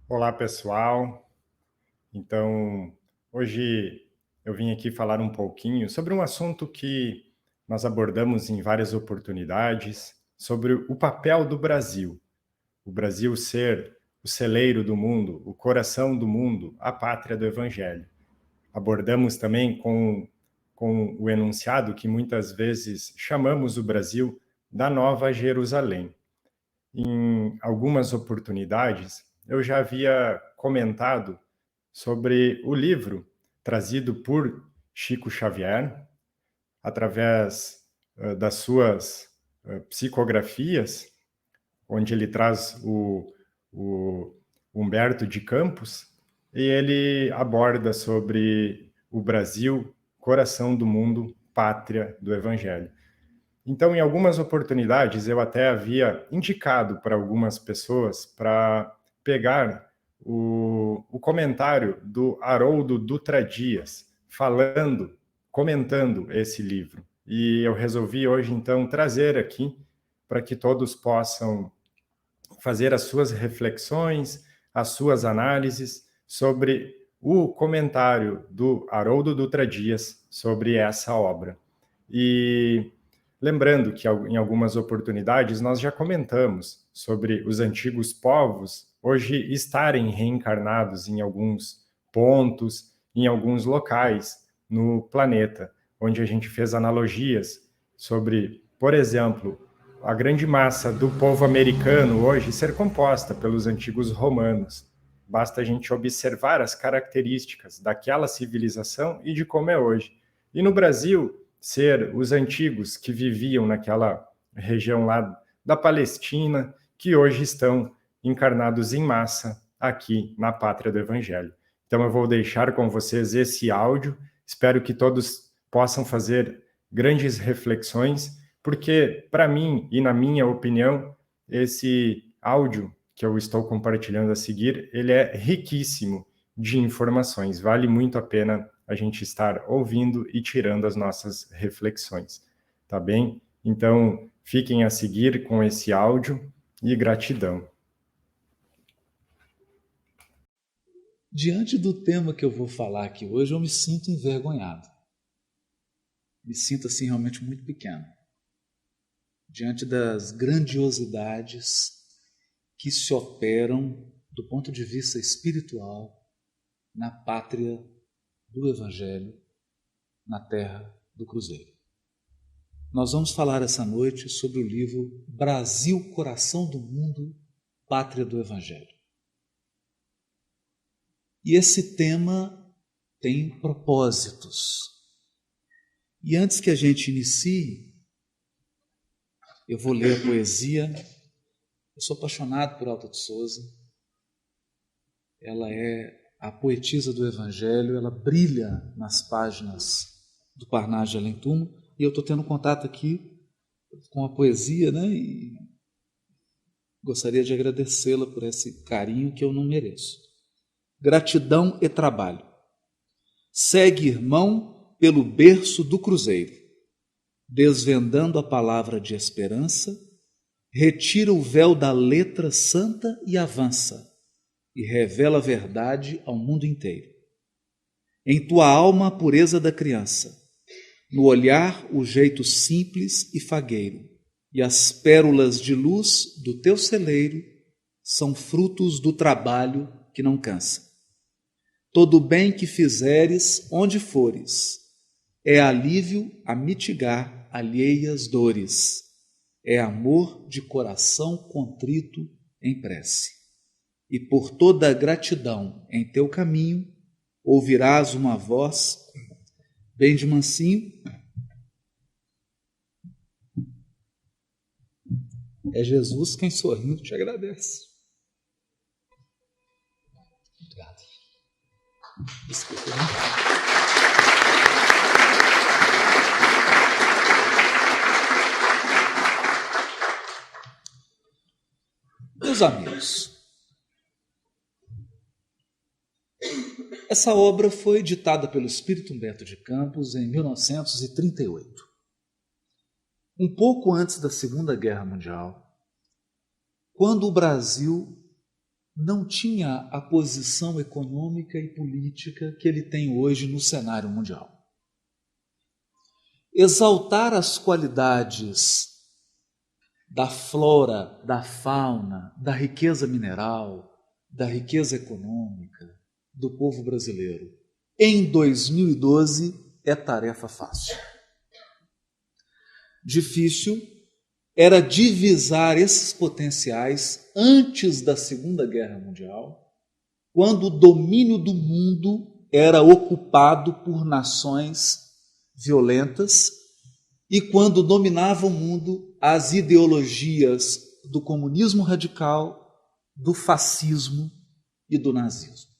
Olá, pessoal. Então, hoje eu vim aqui falar um pouquinho sobre um assunto que nós abordamos em várias oportunidades, sobre o papel do Brasil. O Brasil ser o celeiro do mundo, o coração do mundo, a pátria do Evangelho. Abordamos também com o enunciado que muitas vezes chamamos o Brasil da Nova Jerusalém. Em algumas oportunidades, eu já havia comentado sobre o livro trazido por Chico Xavier, através das suas psicografias, onde ele traz o Humberto de Campos, e ele aborda sobre o Brasil, coração do mundo, pátria do Evangelho. Então, em algumas oportunidades, eu até havia indicado para algumas pessoas para pegar o comentário do Haroldo Dutra Dias, comentando esse livro. E eu resolvi hoje, então, trazer aqui para que todos possam fazer as suas reflexões, as suas análises sobre o comentário do Haroldo Dutra Dias sobre essa obra. E lembrando que em algumas oportunidades nós já comentamos sobre os antigos povos hoje estarem reencarnados em alguns pontos, em alguns locais no planeta, onde a gente fez analogias sobre, por exemplo, a grande massa do povo americano hoje ser composta pelos antigos romanos. Basta a gente observar as características daquela civilização e de como é hoje. E no Brasil, ser os antigos que viviam naquela região lá da Palestina, que hoje estão encarnados em massa aqui na pátria do Evangelho. Então eu vou deixar com vocês esse áudio, espero que todos possam fazer grandes reflexões, porque para mim e na minha opinião, esse áudio que eu estou compartilhando a seguir, ele é riquíssimo de informações, vale muito a pena a gente estar ouvindo e tirando as nossas reflexões, tá bem? Então, fiquem a seguir com esse áudio e gratidão. Diante do tema que eu vou falar aqui hoje, eu me sinto envergonhado. Me sinto assim realmente muito pequeno. Diante das grandiosidades que se operam do ponto de vista espiritual na pátria do Evangelho, na terra do Cruzeiro. Nós vamos falar essa noite sobre o livro Brasil, Coração do Mundo, Pátria do Evangelho. E esse tema tem propósitos. E antes que a gente inicie, eu vou ler a poesia. Eu sou apaixonado por Alta de Souza. Ela é a poetisa do Evangelho, ela brilha nas páginas do Parnaso de Além Túmulo. E eu estou tendo contato aqui com a poesia, né? E gostaria de agradecê-la por esse carinho que eu não mereço. Gratidão e trabalho. Segue, irmão, pelo berço do Cruzeiro, desvendando a palavra de esperança, retira o véu da letra santa e avança, e revela a verdade ao mundo inteiro. Em tua alma a pureza da criança, no olhar o jeito simples e fagueiro, e as pérolas de luz do teu celeiro são frutos do trabalho que não cansa. Todo o bem que fizeres, onde fores, é alívio a mitigar alheias dores, é amor de coração contrito em prece. E por toda a gratidão em teu caminho, ouvirás uma voz bem de mansinho. É Jesus quem sorrindo te agradece. Obrigado. Desculpa, né? Meus amigos, essa obra foi ditada pelo Espírito Humberto de Campos em 1938. Um pouco antes da Segunda Guerra Mundial, quando o Brasil não tinha a posição econômica e política que ele tem hoje no cenário mundial. Exaltar as qualidades da flora, da fauna, da riqueza mineral, da riqueza econômica do povo brasileiro em 2012 é tarefa fácil. Difícil era divisar esses potenciais antes da Segunda Guerra Mundial, quando o domínio do mundo era ocupado por nações violentas e quando dominava o mundo as ideologias do comunismo radical, do fascismo e do nazismo,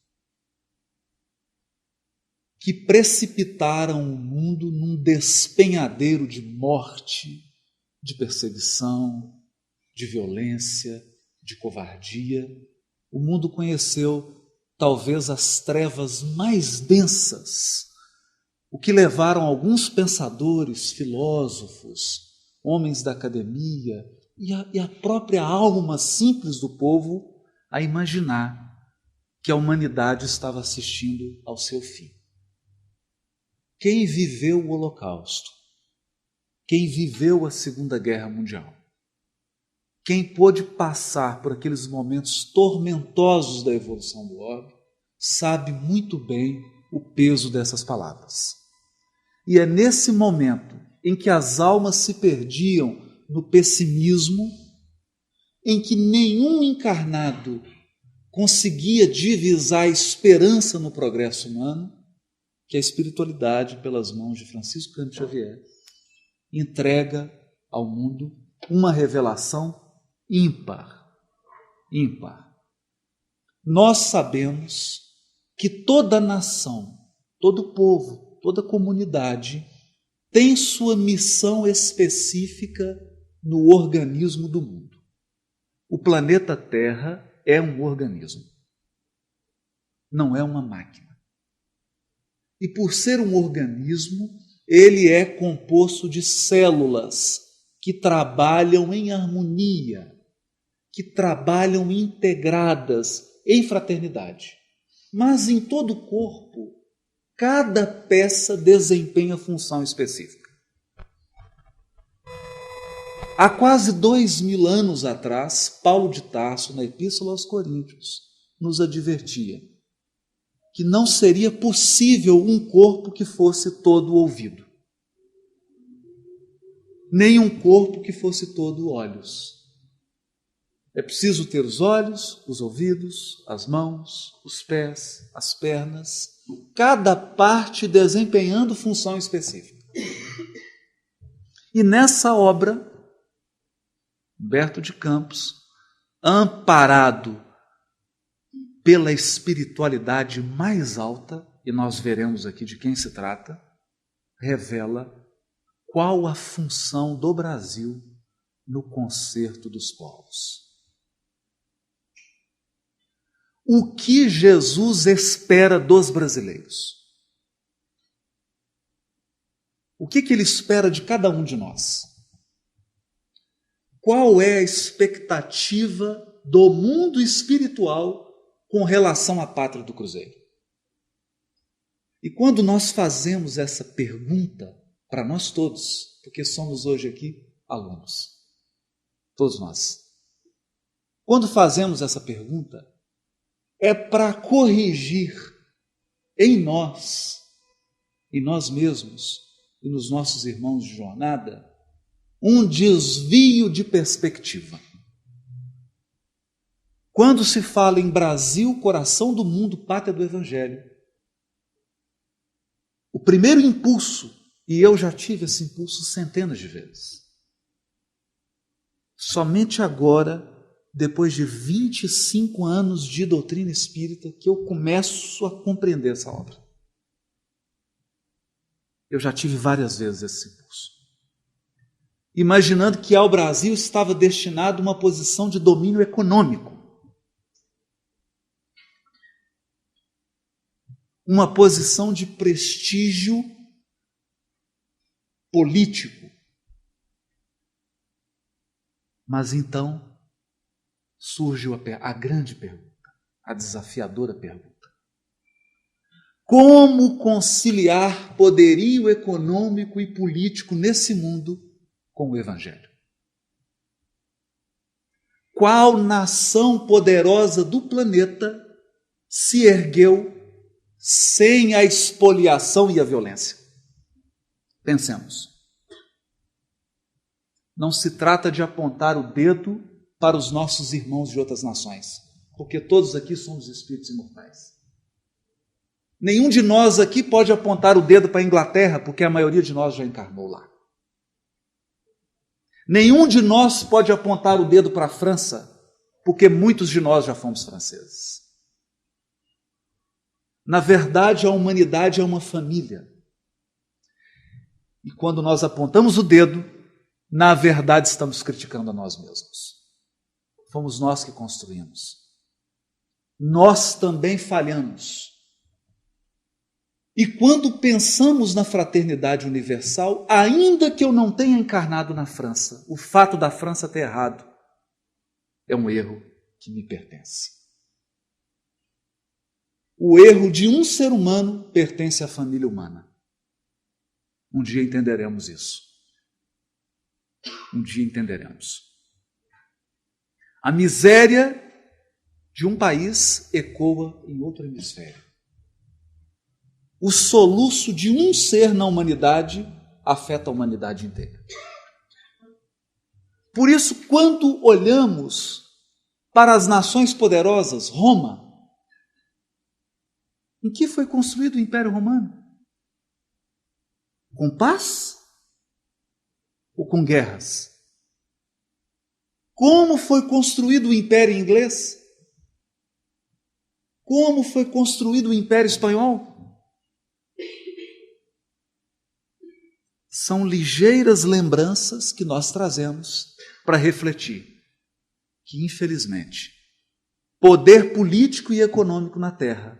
que precipitaram o mundo num despenhadeiro de morte, de perseguição, de violência, de covardia. O mundo conheceu talvez as trevas mais densas, o que levaram alguns pensadores, filósofos, homens da academia e a própria alma simples do povo a imaginar que a humanidade estava assistindo ao seu fim. Quem viveu o Holocausto, quem viveu a Segunda Guerra Mundial, quem pôde passar por aqueles momentos tormentosos da evolução do homem, sabe muito bem o peso dessas palavras. E é nesse momento em que as almas se perdiam no pessimismo, em que nenhum encarnado conseguia divisar a esperança no progresso humano, que a espiritualidade, pelas mãos de Francisco Cândido Xavier, entrega ao mundo uma revelação ímpar. Nós sabemos que toda nação, todo povo, toda comunidade tem sua missão específica no organismo do mundo. O planeta Terra é um organismo, não é uma máquina. E por ser um organismo, ele é composto de células que trabalham em harmonia, que trabalham integradas em fraternidade. Mas em todo o corpo, cada peça desempenha função específica. Há quase 2000 anos atrás, Paulo de Tarso, na Epístola aos Coríntios, nos advertia que não seria possível um corpo que fosse todo ouvido, nem um corpo que fosse todo olhos. É preciso ter os olhos, os ouvidos, as mãos, os pés, as pernas, cada parte desempenhando função específica. E nessa obra, Humberto de Campos, amparado pela espiritualidade mais alta, e nós veremos aqui de quem se trata, revela qual a função do Brasil no concerto dos povos. O que Jesus espera dos brasileiros? O que ele espera de cada um de nós? Qual é a expectativa do mundo espiritual com relação à pátria do Cruzeiro? E quando nós fazemos essa pergunta para nós todos, porque somos hoje aqui alunos, todos nós, quando fazemos essa pergunta, é para corrigir em nós mesmos e nos nossos irmãos de jornada, um desvio de perspectiva. Quando se fala em Brasil, coração do mundo, pátria do Evangelho, o primeiro impulso, e eu já tive esse impulso centenas de vezes, somente agora, depois de 25 anos de doutrina espírita, que eu começo a compreender essa obra. Eu já tive várias vezes esse impulso, imaginando que ao Brasil estava destinado uma posição de domínio econômico, uma posição de prestígio político. Mas então surge a grande pergunta: a desafiadora pergunta. Como conciliar poderio econômico e político nesse mundo com o Evangelho? Qual nação poderosa do planeta se ergueu sem a espoliação e a violência? Pensemos. Não se trata de apontar o dedo para os nossos irmãos de outras nações, porque todos aqui somos espíritos imortais. Nenhum de nós aqui pode apontar o dedo para a Inglaterra, porque a maioria de nós já encarnou lá. Nenhum de nós pode apontar o dedo para a França, porque muitos de nós já fomos franceses. Na verdade, a humanidade é uma família. E quando nós apontamos o dedo, na verdade estamos criticando a nós mesmos. Fomos nós que construímos. Nós também falhamos. E quando pensamos na fraternidade universal, ainda que eu não tenha encarnado na França, o fato da França ter errado é um erro que me pertence. O erro de um ser humano pertence à família humana. Um dia entenderemos isso. Um dia entenderemos. A miséria de um país ecoa em outro hemisfério. O soluço de um ser na humanidade afeta a humanidade inteira. Por isso, quando olhamos para as nações poderosas, Roma, em que foi construído o Império Romano? Com paz ou com guerras? Como foi construído o Império Inglês? Como foi construído o Império Espanhol? São ligeiras lembranças que nós trazemos para refletir que, infelizmente, poder político e econômico na Terra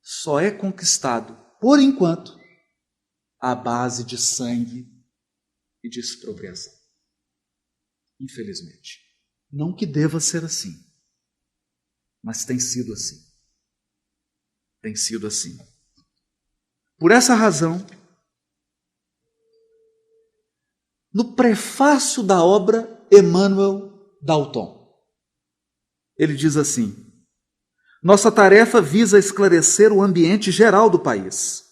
só é conquistado, por enquanto, à base de sangue e de expropriação. Infelizmente. Não que deva ser assim, mas tem sido assim. Tem sido assim. Por essa razão, no prefácio da obra, Emmanuel Dalton, ele diz assim: nossa tarefa visa esclarecer o ambiente geral do país,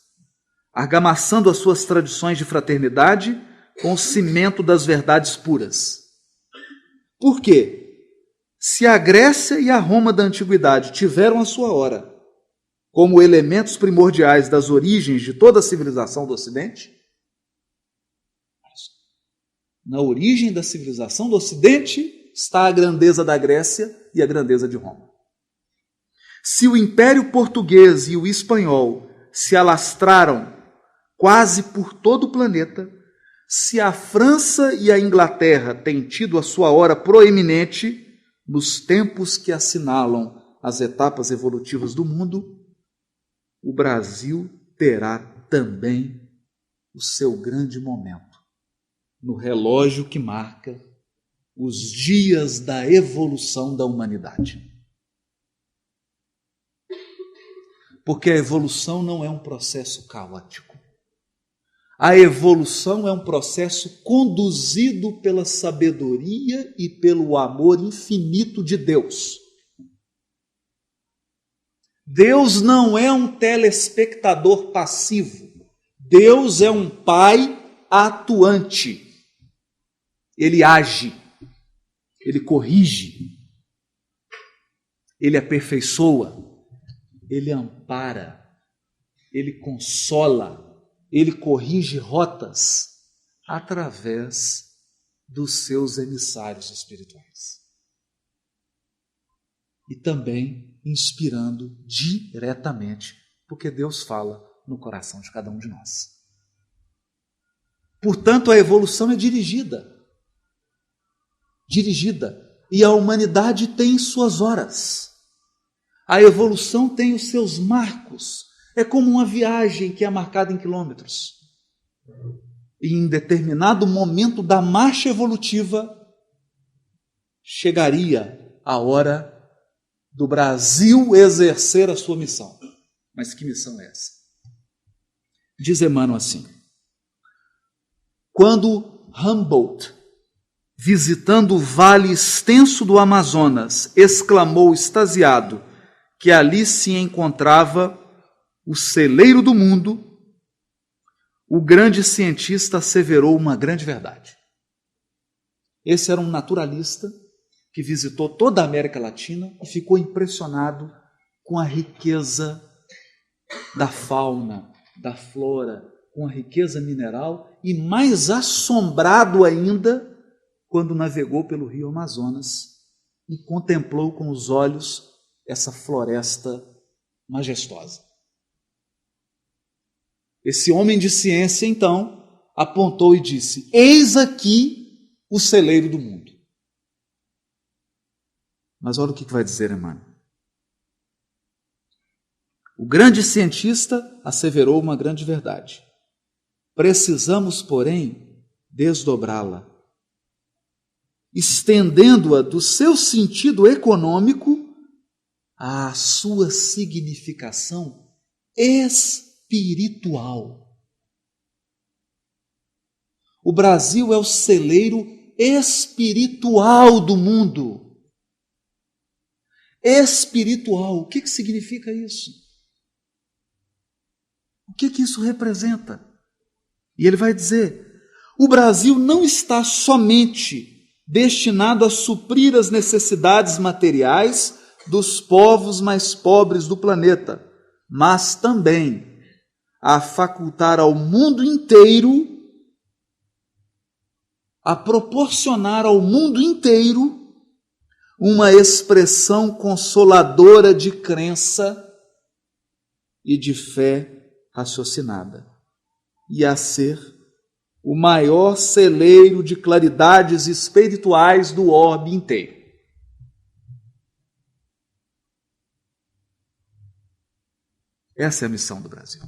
argamassando as suas tradições de fraternidade com o cimento das verdades puras. Por quê? Se a Grécia e a Roma da antiguidade tiveram a sua hora como elementos primordiais das origens de toda a civilização do Ocidente, na origem da civilização do Ocidente está a grandeza da Grécia e a grandeza de Roma. Se o Império Português e o Espanhol se alastraram quase por todo o planeta, se a França e a Inglaterra têm tido a sua hora proeminente nos tempos que assinalam as etapas evolutivas do mundo, o Brasil terá também o seu grande momento no relógio que marca os dias da evolução da humanidade. Porque a evolução não é um processo caótico. A evolução é um processo conduzido pela sabedoria e pelo amor infinito de Deus. Deus não é um telespectador passivo. Deus é um Pai atuante. Ele age, ele corrige, ele aperfeiçoa, ele ampara, ele consola, ele corrige rotas através dos seus emissários espirituais. E também inspirando diretamente, porque Deus fala no coração de cada um de nós. Portanto, a evolução é dirigida, e a humanidade tem suas horas. A evolução tem os seus marcos. É como uma viagem que é marcada em quilômetros. E em determinado momento da marcha evolutiva, chegaria a hora do Brasil exercer a sua missão. Mas que missão é essa? Diz Emmanuel assim: quando Humboldt, visitando o vale extenso do Amazonas, exclamou extasiado que ali se encontrava o celeiro do mundo, o grande cientista asseverou uma grande verdade. Esse era um naturalista que visitou toda a América Latina e ficou impressionado com a riqueza da fauna, da flora, com a riqueza mineral e mais assombrado ainda quando navegou pelo rio Amazonas e contemplou com os olhos essa floresta majestosa. Esse homem de ciência, então, apontou e disse: eis aqui o celeiro do mundo. Mas olha o que vai dizer Emmanuel. O grande cientista asseverou uma grande verdade. Precisamos, porém, desdobrá-la, estendendo-a do seu sentido econômico à sua significação espiritual. O Brasil é o celeiro espiritual do mundo. Espiritual. O que significa isso? O que isso representa? E ele vai dizer: o Brasil não está somente destinado a suprir as necessidades materiais dos povos mais pobres do planeta, mas também a facultar ao mundo inteiro, a proporcionar ao mundo inteiro uma expressão consoladora de crença e de fé raciocinada, e a ser o maior celeiro de claridades espirituais do orbe inteiro. Essa é a missão do Brasil.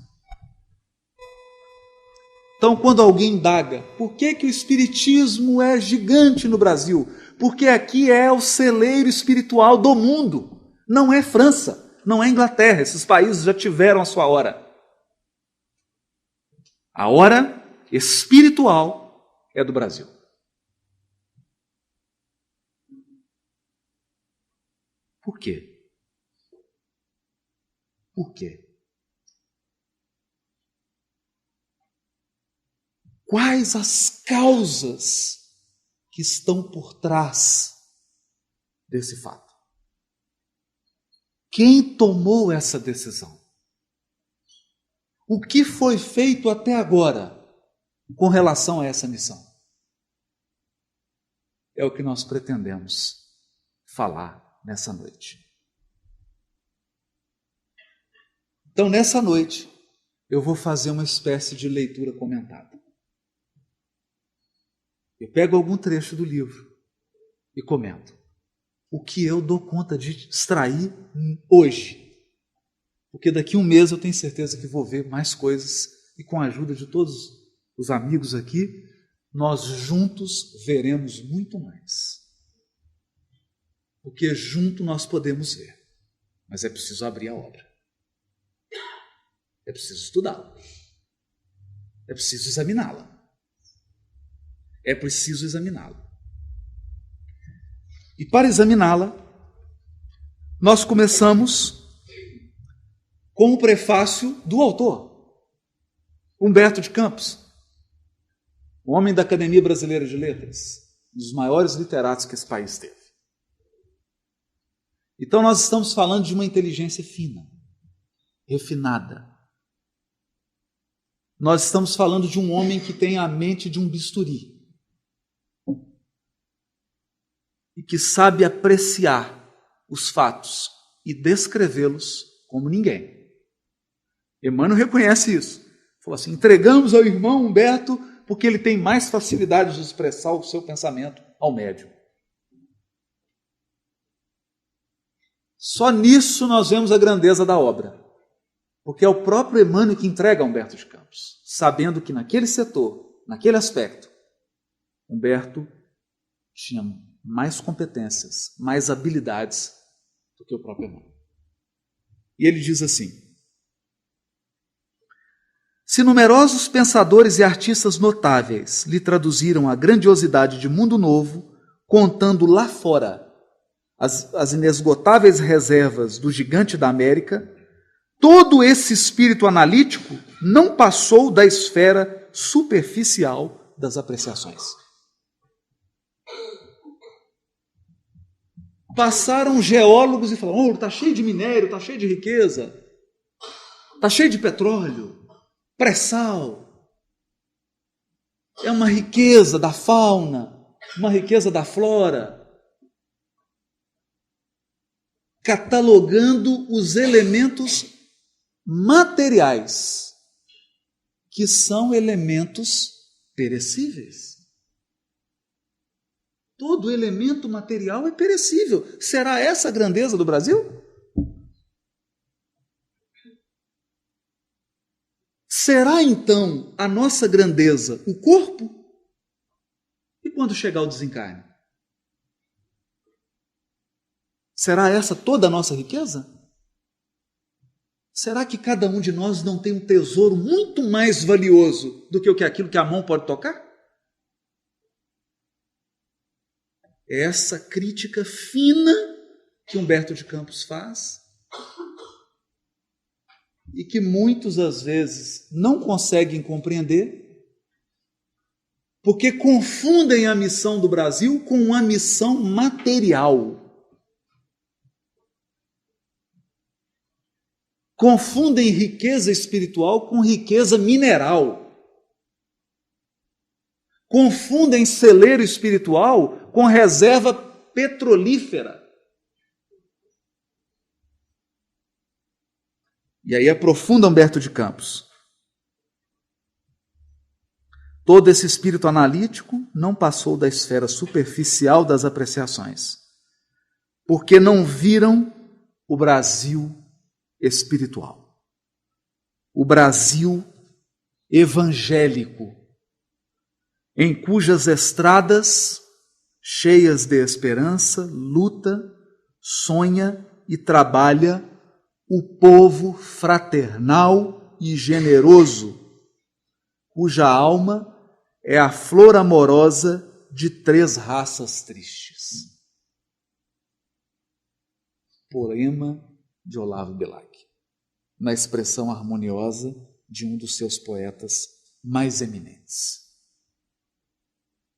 Então, quando alguém indaga por que o espiritismo é gigante no Brasil, porque aqui é o celeiro espiritual do mundo, não é França, não é Inglaterra, esses países já tiveram a sua hora. A hora espiritual é do Brasil. Por quê? Por quê? Quais as causas que estão por trás desse fato? Quem tomou essa decisão? O que foi feito até agora com relação a essa missão? É o que nós pretendemos falar nessa noite. Então, nessa noite, eu vou fazer uma espécie de leitura comentada. Eu pego algum trecho do livro e comento o que eu dou conta de extrair hoje. Porque daqui a um mês eu tenho certeza que vou ver mais coisas e com a ajuda de todos os amigos aqui, nós juntos veremos muito mais. Porque junto nós podemos ver, mas é preciso abrir a obra. É preciso estudá-la. É preciso examiná-la. É preciso examiná-la. E para examiná-la, nós começamos com o prefácio do autor, Humberto de Campos, o homem da Academia Brasileira de Letras, um dos maiores literatos que esse país teve. Então nós estamos falando de uma inteligência fina, refinada. Nós estamos falando de um homem que tem a mente de um bisturi e que sabe apreciar os fatos e descrevê-los como ninguém. Emmanuel reconhece isso. Falou assim: entregamos ao irmão Humberto porque ele tem mais facilidade de expressar o seu pensamento ao médium. Só nisso nós vemos a grandeza da obra. Porque é o próprio Emmanuel que entrega a Humberto de Campos, sabendo que naquele setor, naquele aspecto, Humberto tinha mais competências, mais habilidades do que o próprio Emmanuel. E ele diz assim: se numerosos pensadores e artistas notáveis lhe traduziram a grandiosidade de mundo novo, contando lá fora as inesgotáveis reservas do gigante da América, todo esse espírito analítico não passou da esfera superficial das apreciações. Passaram geólogos e falaram: oh, está cheio de minério, está cheio de riqueza, está cheio de petróleo, pré-sal. É uma riqueza da fauna, uma riqueza da flora. Catalogando os elementos materiais, que são elementos perecíveis. Todo elemento material é perecível. Será essa a grandeza do Brasil? Será então a nossa grandeza o corpo? E quando chegar o desencarne? Será essa toda a nossa riqueza? Será que cada um de nós não tem um tesouro muito mais valioso do que aquilo que a mão pode tocar? É essa crítica fina que Humberto de Campos faz e que muitos, às vezes, não conseguem compreender, porque confundem a missão do Brasil com uma missão material. Confundem riqueza espiritual com riqueza mineral. Confundem celeiro espiritual com reserva petrolífera. E aí aprofunda Humberto de Campos. Todo esse espírito analítico não passou da esfera superficial das apreciações, porque não viram o Brasil espiritual, o Brasil evangélico, em cujas estradas, cheias de esperança, luta, sonha e trabalha o povo fraternal e generoso, cuja alma é a flor amorosa de 3 raças tristes. Poema de Olavo Bilac, na expressão harmoniosa de um dos seus poetas mais eminentes.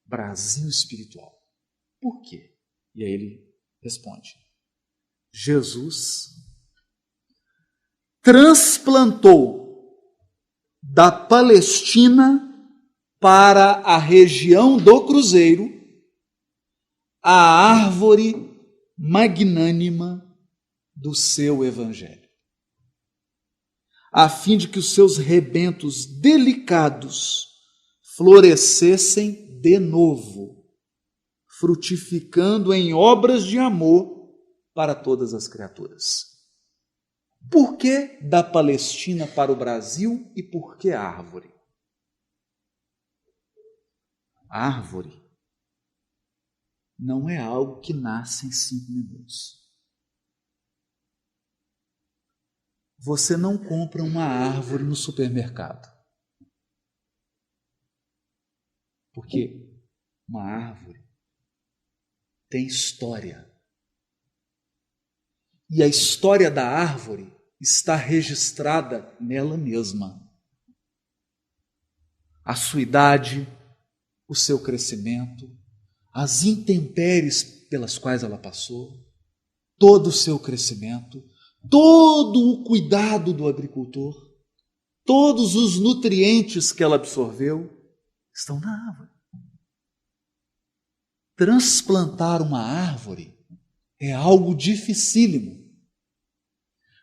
Brasil espiritual. Por quê? E aí ele responde: Jesus transplantou da Palestina para a região do Cruzeiro a árvore magnânima do seu evangelho, a fim de que os seus rebentos delicados florescessem de novo, frutificando em obras de amor para todas as criaturas. Por que da Palestina para o Brasil e por que a árvore? A árvore não é algo que nasce em 5 minutos. Você não compra uma árvore no supermercado. Porque uma árvore tem história. E a história da árvore está registrada nela mesma. A sua idade, o seu crescimento, as intempéries pelas quais ela passou, todo o seu crescimento, todo o cuidado do agricultor, todos os nutrientes que ela absorveu, estão na árvore. Transplantar uma árvore é algo dificílimo,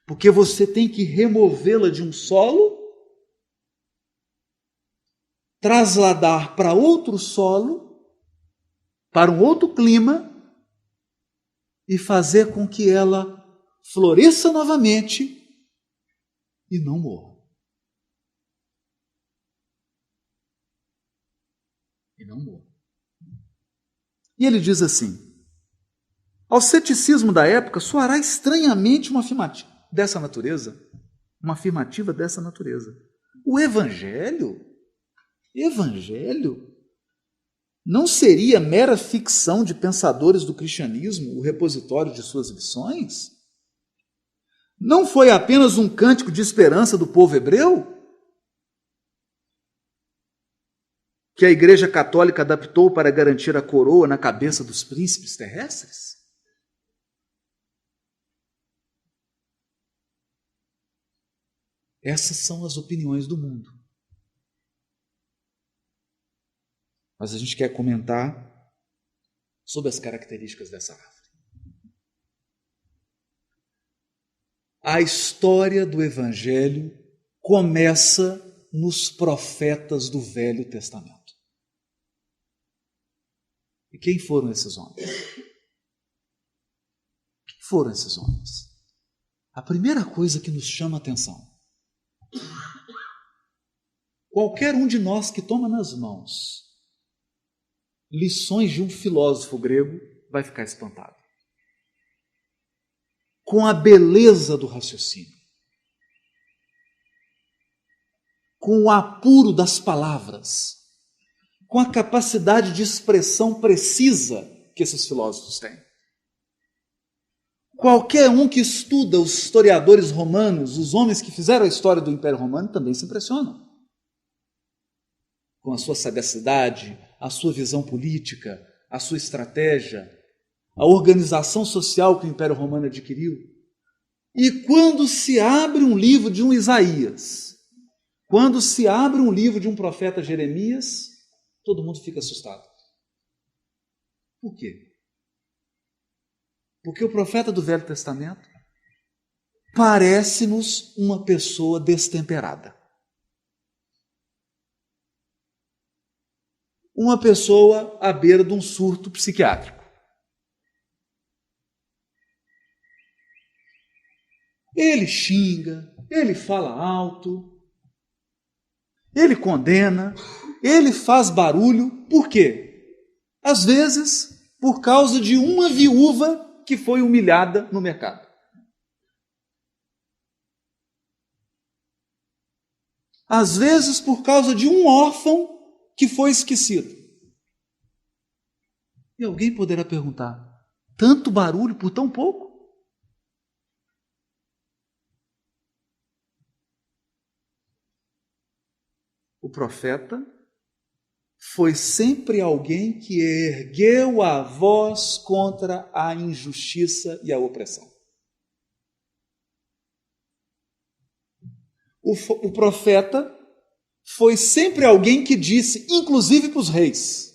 porque você tem que removê-la de um solo, trasladar para outro solo, para um outro clima, e fazer com que ela floresça novamente e não morra. E não morra. E ele diz assim: Ao ceticismo da época soará estranhamente uma afirmativa dessa natureza. Uma afirmativa dessa natureza. O Evangelho não seria mera ficção de pensadores do cristianismo, o repositório de suas lições? Não foi apenas um cântico de esperança do povo hebreu? Que a Igreja Católica adaptou para garantir a coroa na cabeça dos príncipes terrestres? Essas são as opiniões do mundo. Mas a gente quer comentar sobre as características dessa árvore. A história do Evangelho começa nos profetas do Velho Testamento. E quem foram esses homens? Quem foram esses homens? A primeira coisa que nos chama a atenção: qualquer um de nós que toma nas mãos lições de um filósofo grego vai ficar espantado com a beleza do raciocínio, com o apuro das palavras, com a capacidade de expressão precisa que esses filósofos têm. Qualquer um que estuda os historiadores romanos, os homens que fizeram a história do Império Romano, também se impressionam com a sua sagacidade, a sua visão política, a sua estratégia, a organização social que o Império Romano adquiriu. E quando se abre um livro de um Isaías, quando se abre um livro de um profeta Jeremias, todo mundo fica assustado. Por quê? Porque o profeta do Velho Testamento parece-nos uma pessoa destemperada. Uma pessoa à beira de um surto psiquiátrico. Ele xinga, ele fala alto, ele condena, ele faz barulho. Por quê? Às vezes, por causa de uma viúva que foi humilhada no mercado. Às vezes, por causa de um órfão que foi esquecido. E alguém poderá perguntar: tanto barulho por tão pouco? O profeta foi sempre alguém que ergueu a voz contra a injustiça e a opressão. O profeta foi sempre alguém que disse, inclusive para os reis,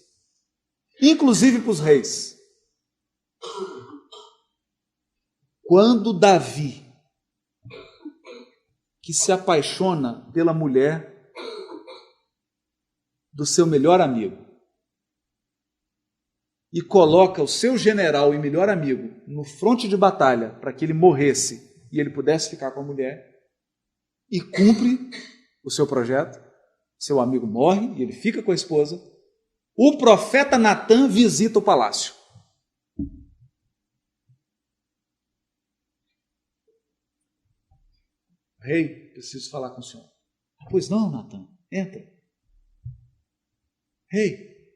quando Davi, que se apaixona pela mulher do seu melhor amigo e coloca o seu general e melhor amigo no fronte de batalha para que ele morresse e ele pudesse ficar com a mulher, e cumpre o seu projeto, seu amigo morre e ele fica com a esposa, o profeta Natã visita o palácio. Rei, preciso falar com o senhor. Pois não, Natã, entra. Rei,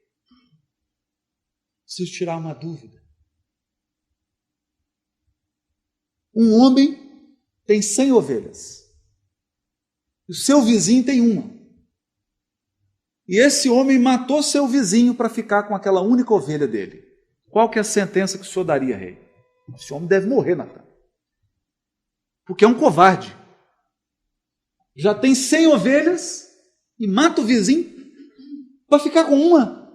preciso tirar uma dúvida. Um homem tem 100 ovelhas. E o seu vizinho tem uma. E esse homem matou seu vizinho para ficar com aquela única ovelha dele. Qual que é a sentença que o senhor daria, rei? Esse homem deve morrer, Natã. Porque é um covarde. Já tem 100 ovelhas e mata o vizinho para ficar com uma.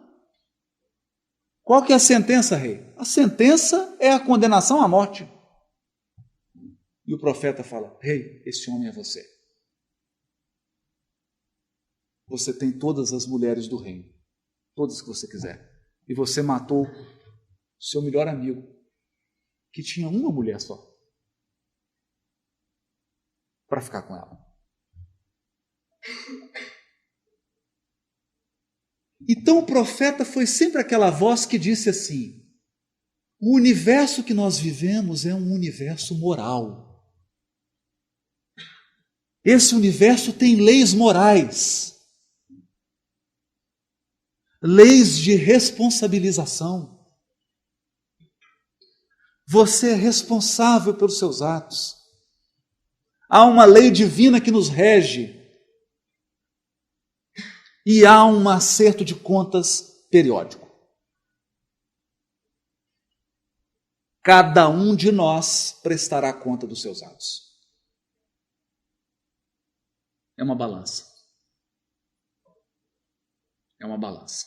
Qual que é a sentença, rei? A sentença é a condenação à morte. E o profeta fala: rei, esse homem é você. Você tem todas as mulheres do reino, todas que você quiser. E você matou seu melhor amigo, que tinha uma mulher só, para ficar com ela. Então o profeta foi sempre aquela voz que disse assim: O universo que nós vivemos é um universo moral. Esse universo tem leis morais, leis de responsabilização. Você é responsável pelos seus atos. Há uma lei divina que nos rege e há um acerto de contas periódico. Cada um de nós prestará conta dos seus atos. É uma balança. É uma balança.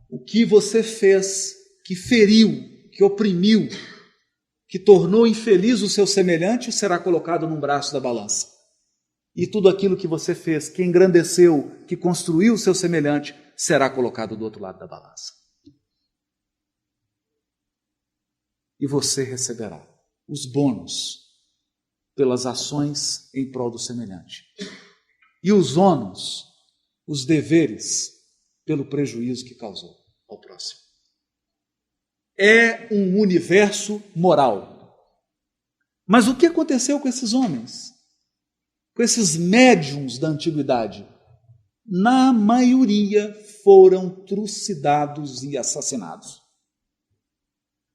O que você fez que feriu, que oprimiu, que tornou infeliz o seu semelhante, será colocado num braço da balança. E tudo aquilo que você fez, que engrandeceu, que construiu o seu semelhante, será colocado do outro lado da balança. E você receberá os bônus pelas ações em prol do semelhante. E os ônus, os deveres, pelo prejuízo que causou ao próximo. É um universo moral. Mas o que aconteceu com esses homens? Com esses médiuns da antiguidade? Na maioria foram trucidados e assassinados.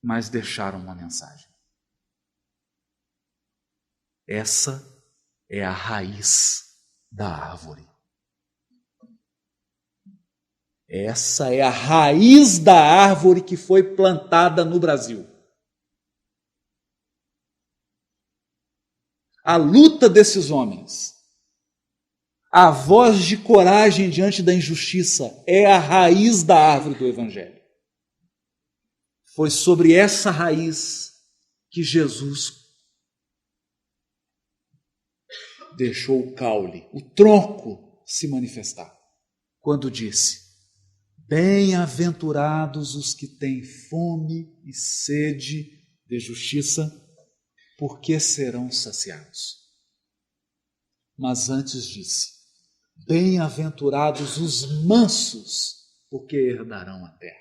Mas deixaram uma mensagem. Essa é a raiz da árvore. Essa é a raiz da árvore que foi plantada no Brasil. A luta desses homens, a voz de coragem diante da injustiça, é a raiz da árvore do Evangelho. Foi sobre essa raiz que Jesus deixou o caule, o tronco, se manifestar, quando disse: bem-aventurados os que têm fome e sede de justiça, porque serão saciados. Mas antes disse: bem-aventurados os mansos, porque herdarão a terra.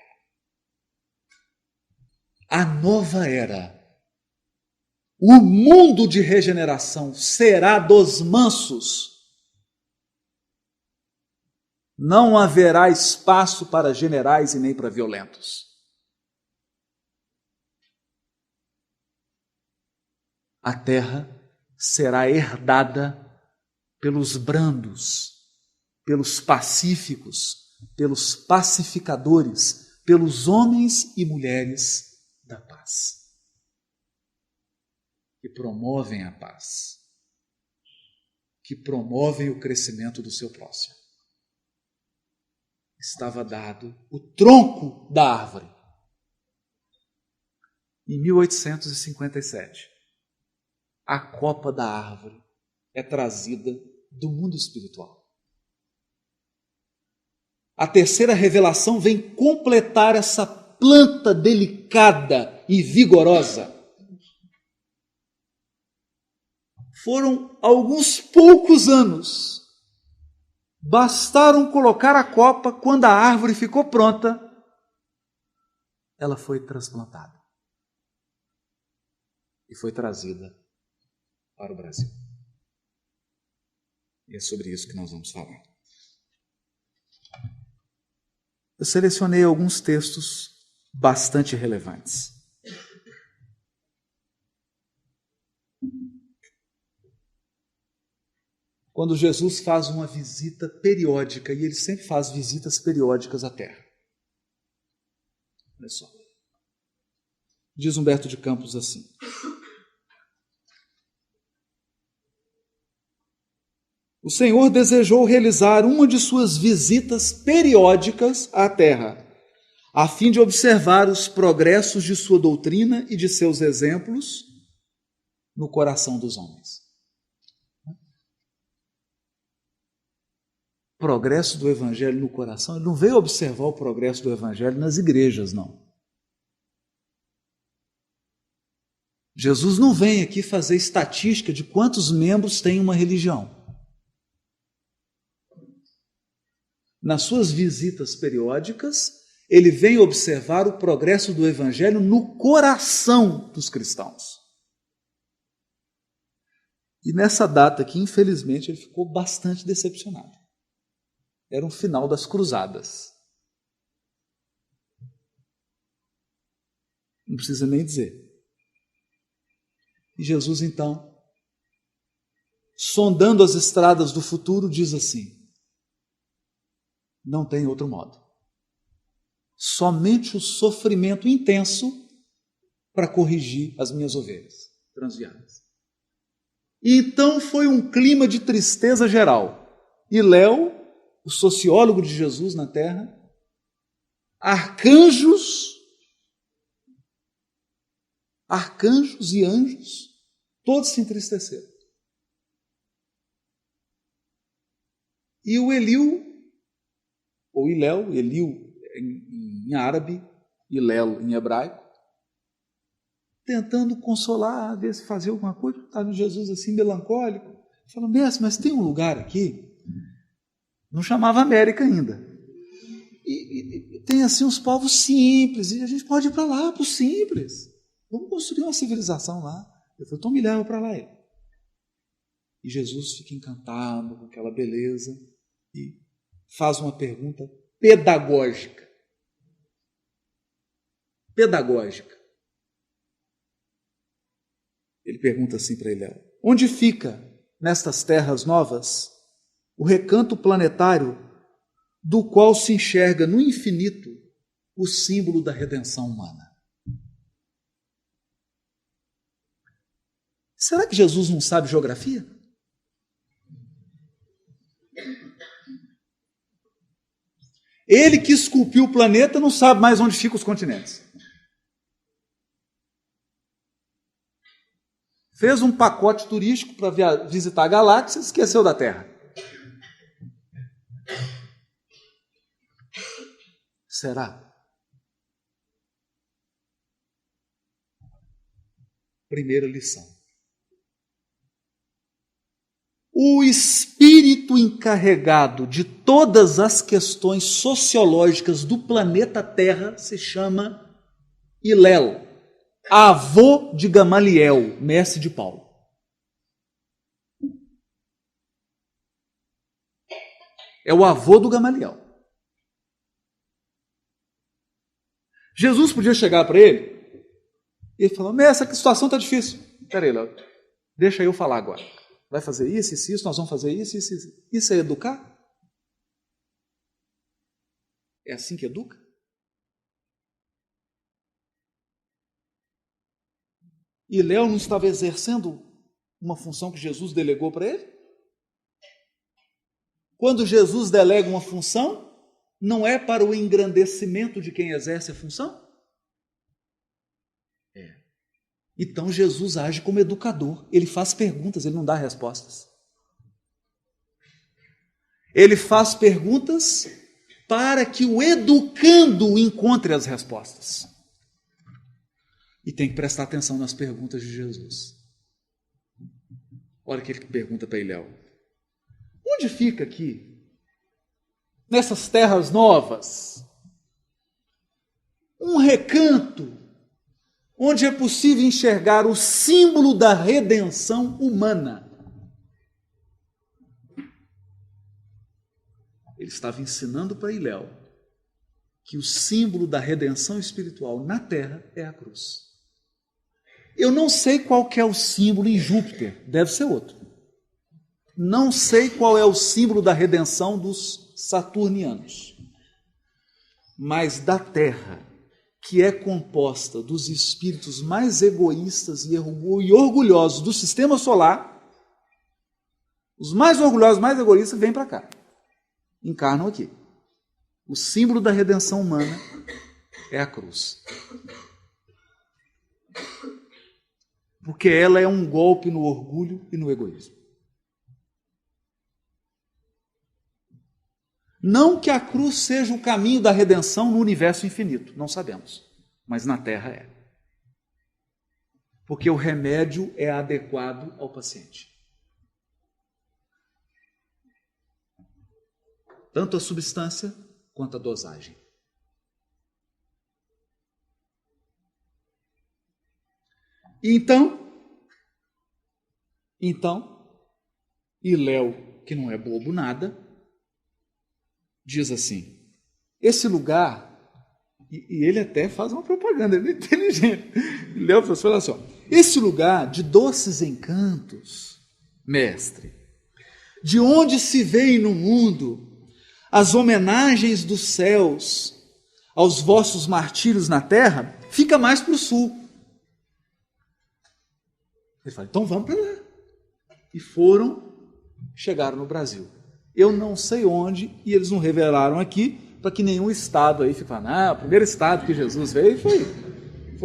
A nova era, o mundo de regeneração será dos mansos. Não haverá espaço para generais e nem para violentos. A terra será herdada pelos brandos, pelos pacíficos, pelos pacificadores, pelos homens e mulheres da paz, que promovem a paz, que promovem o crescimento do seu próximo. Estava dado o tronco da árvore. Em 1857, a copa da árvore é trazida do mundo espiritual. A terceira revelação vem completar essa planta delicada e vigorosa. Foram alguns poucos anos. Bastaram colocar a copa, quando a árvore ficou pronta, ela foi transplantada e foi trazida para o Brasil. E é sobre isso que nós vamos falar. Eu selecionei alguns textos bastante relevantes. Quando Jesus faz uma visita periódica, e ele sempre faz visitas periódicas à Terra. Olha só. Diz Humberto de Campos assim: o Senhor desejou realizar uma de suas visitas periódicas à Terra, a fim de observar os progressos de sua doutrina e de seus exemplos no coração dos homens. Progresso do Evangelho no coração, ele não veio observar o progresso do Evangelho nas igrejas, não. Jesus não vem aqui fazer estatística de quantos membros tem uma religião. Nas suas visitas periódicas, ele vem observar o progresso do Evangelho no coração dos cristãos. E nessa data aqui, infelizmente, ele ficou bastante decepcionado. Era um final das cruzadas. Não precisa nem dizer. E Jesus, então, sondando as estradas do futuro, diz assim: não tem outro modo. Somente o sofrimento intenso para corrigir as minhas ovelhas transviadas. E então foi um clima de tristeza geral. E Léo, o sociólogo de Jesus na terra, arcanjos e anjos, todos se entristeceram. E o Eliu, ou Iléu, Eliu em árabe, Iléu em hebraico, tentando consolar, ver se fazia alguma coisa, estava Jesus assim, melancólico, falando: mestre, mas tem um lugar aqui, não chamava América ainda, e tem assim uns povos simples, e a gente pode ir para lá, para o simples, vamos construir uma civilização lá. Eu falei: então me leva para lá. E Jesus fica encantado com aquela beleza e faz uma pergunta pedagógica. Ele pergunta assim para Iléu: onde fica, nestas terras novas, o recanto planetário do qual se enxerga no infinito o símbolo da redenção humana? Será que Jesus não sabe geografia? Ele que esculpiu o planeta não sabe mais onde ficam os continentes. Fez um pacote turístico para visitar a galáxia e esqueceu da Terra. Será? Primeira lição. O espírito encarregado de todas as questões sociológicas do planeta Terra se chama Hillel, avô de Gamaliel, mestre de Paulo. É o avô do Gamaliel. Jesus podia chegar para ele e falar: mestre, essa situação está difícil. Espera aí, Léo, deixa eu falar agora. Vai fazer isso, nós vamos fazer isso. Isso é educar? É assim que educa? E Léo não estava exercendo uma função que Jesus delegou para ele? Quando Jesus delega uma função, não é para o engrandecimento de quem exerce a função? É. Então Jesus age como educador. Ele faz perguntas, ele não dá respostas. Ele faz perguntas para que o educando encontre as respostas. E tem que prestar atenção nas perguntas de Jesus. Olha o que ele pergunta para Iléu: onde fica aqui, nessas terras novas, um recanto onde é possível enxergar o símbolo da redenção humana? Ele estava ensinando para Iléu que o símbolo da redenção espiritual na Terra é a cruz. Eu não sei qual que é o símbolo em Júpiter, deve ser outro. Não sei qual é o símbolo da redenção dos saturnianos. Mas da Terra, que é composta dos espíritos mais egoístas e orgulhosos do sistema solar, os mais orgulhosos, mais egoístas, vêm para cá. Encarnam aqui. O símbolo da redenção humana é a cruz. Porque ela é um golpe no orgulho e no egoísmo. Não que a cruz seja o caminho da redenção no universo infinito, não sabemos, mas na Terra é. Porque o remédio é adequado ao paciente. Tanto a substância quanto a dosagem. E Léo, que não é bobo nada, diz assim, esse lugar, e ele até faz uma propaganda, ele é inteligente. Léo fala assim, ó, esse lugar de doces encantos, mestre, de onde se veem no mundo as homenagens dos céus aos vossos martírios na terra, fica mais para o sul. Ele fala, então vamos para lá. E chegaram no Brasil. Eu não sei onde, e eles não revelaram aqui, para que nenhum estado aí fique falando, o primeiro estado que Jesus veio foi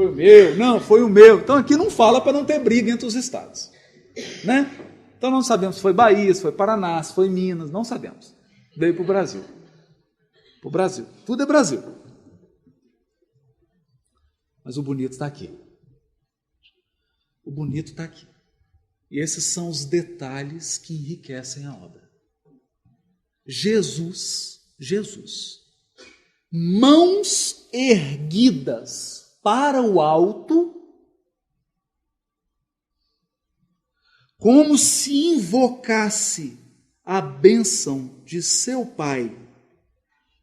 o meu, não, foi o meu. Então aqui não fala para não ter briga entre os estados. Né? Então não sabemos se foi Bahia, se foi Paraná, se foi Minas, não sabemos. Veio para o Brasil. Para o Brasil. Tudo é Brasil. Mas o bonito está aqui. O bonito está aqui. E esses são os detalhes que enriquecem a obra. Jesus, mãos erguidas para o alto, como se invocasse a bênção de seu Pai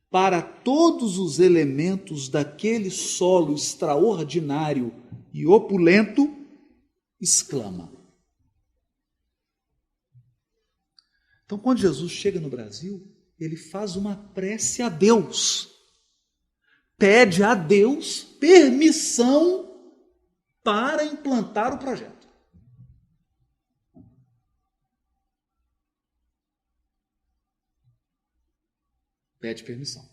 para todos os elementos daquele solo extraordinário e opulento, exclama. Então, quando Jesus chega no Brasil, ele faz uma prece a Deus. Pede a Deus permissão para implantar o projeto. Pede permissão.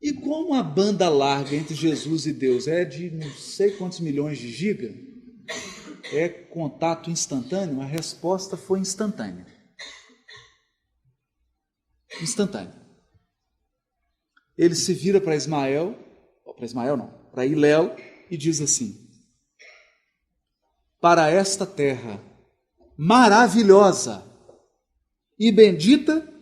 E como a banda larga entre Jesus e Deus é de não sei quantos milhões de giga, é contato instantâneo, a resposta foi instantânea. Ele se vira para Iléu e diz assim, para esta terra maravilhosa e bendita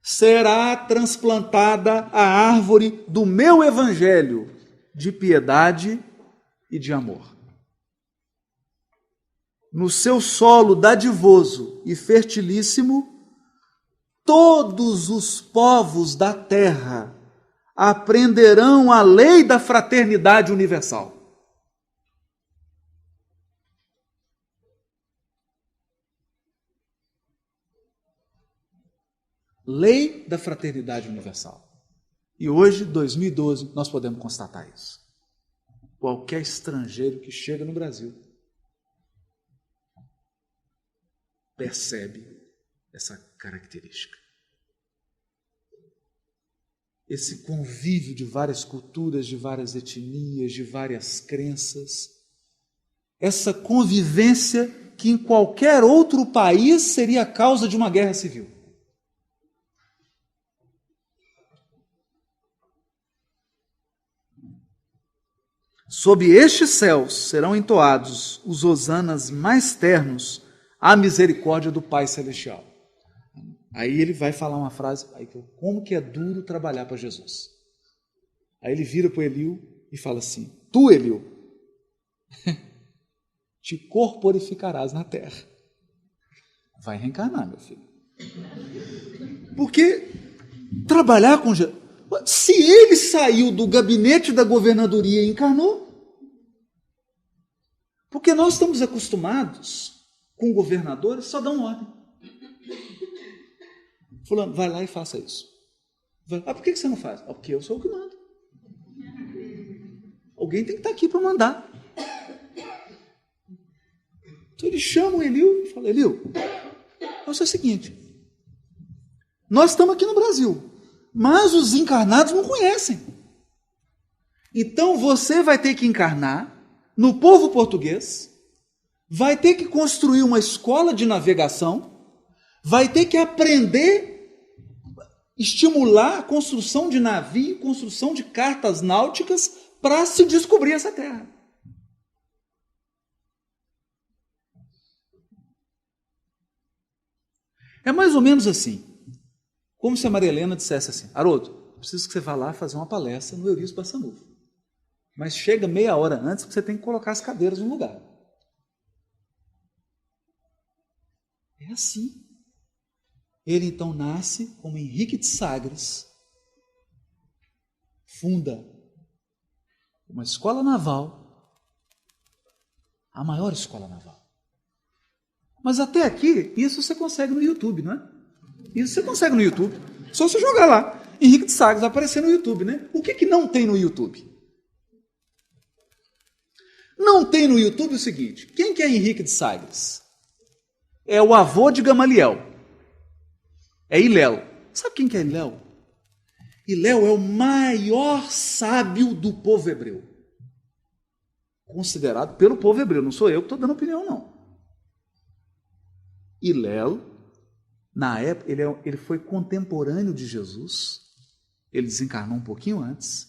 será transplantada a árvore do meu evangelho de piedade e de amor. No seu solo dadivoso e fertilíssimo, todos os povos da terra aprenderão a lei da fraternidade universal. Lei da fraternidade universal. E hoje, 2012, nós podemos constatar isso. Qualquer estrangeiro que chega no Brasil percebe essa característica. Esse convívio de várias culturas, de várias etnias, de várias crenças, essa convivência que em qualquer outro país seria a causa de uma guerra civil. Sob estes céus serão entoados os hosanas mais ternos à misericórdia do Pai Celestial. Aí ele vai falar uma frase, como que é duro trabalhar para Jesus. Aí ele vira para o Eliu e fala assim, tu, Eliu, te corporificarás na terra. Vai reencarnar, meu filho. Porque trabalhar com Jesus... Se ele saiu do gabinete da governadoria e encarnou, porque nós estamos acostumados com governadores, só dão ordem. Fulano, vai lá e faça isso. Por que você não faz? Porque eu sou o que mando. Alguém tem que estar aqui para mandar. Então ele chama o Eliu e fala, Eliu, é o seguinte, nós estamos aqui no Brasil, mas os encarnados não conhecem. Então você vai ter que encarnar no povo português, vai ter que construir uma escola de navegação, vai ter que aprender, estimular a construção de navio, construção de cartas náuticas para se descobrir essa terra. É mais ou menos assim, como se a Maria Helena dissesse assim, Haroldo, preciso que você vá lá fazer uma palestra no Eurípides Barçanufo. Mas chega meia hora antes que você tem que colocar as cadeiras no lugar. É assim. Ele então nasce como Henrique de Sagres, funda uma escola naval, a maior escola naval. Mas até aqui, isso você consegue no YouTube, não é? Isso você consegue no YouTube. Só você jogar lá, Henrique de Sagres, vai aparecer no YouTube, né? O que não tem no YouTube? Não tem no YouTube o seguinte: quem que é Henrique de Sagres? É o avô de Gamaliel. É Hilel. Sabe quem que é Hilel? Hilel é o maior sábio do povo hebreu. Considerado pelo povo hebreu. Não sou eu que estou dando opinião, não. Hilel, na época, ele foi contemporâneo de Jesus. Ele desencarnou um pouquinho antes.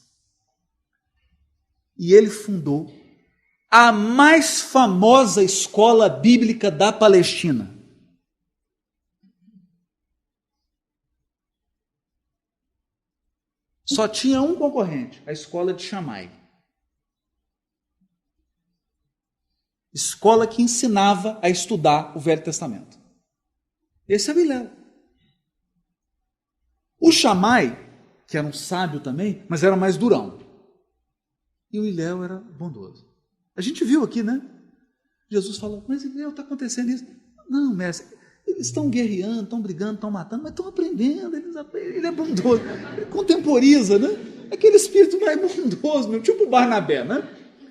E ele fundou a mais famosa escola bíblica da Palestina. Só tinha um concorrente, a escola de Shammai. Escola que ensinava a estudar o Velho Testamento. Esse é o Hilel. O Shammai, que era um sábio também, mas era mais durão. E o Hilel era bondoso. A gente viu aqui, né? Jesus falou, mas Hilel, está acontecendo isso. Não, mestre, eles estão guerreando, estão brigando, estão matando, mas estão aprendendo. Ele é bondoso, ele contemporiza, né? Aquele espírito mais bondoso, mesmo, tipo o Barnabé, né?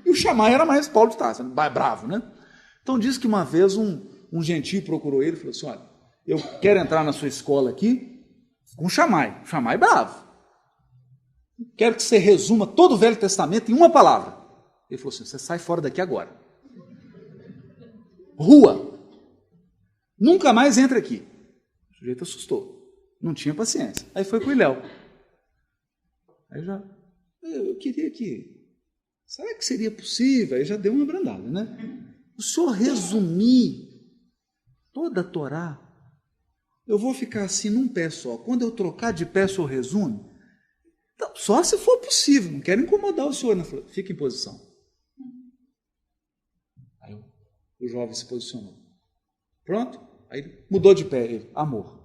E o Shammai era mais Paulo de Tarso, mais bravo, né? Então diz que uma vez um gentio procurou ele e falou assim, olha, eu quero entrar na sua escola aqui com o Shammai. Shammai bravo. Quero que você resuma todo o Velho Testamento em uma palavra. Ele falou assim, você sai fora daqui agora. Rua. Nunca mais entra aqui. O sujeito assustou. Não tinha paciência. Aí foi com o Hilel. Aí eu queria que... Será que seria possível? Aí já deu uma abrandada, né? O senhor resumir toda a Torá, eu vou ficar assim num pé só. Quando eu trocar de pé, o senhor resume? Então, só se for possível. Não quero incomodar o senhor. Né? Fica em posição. Aí o jovem se posicionou. Pronto? Aí ele mudou de pé. Ele, amor.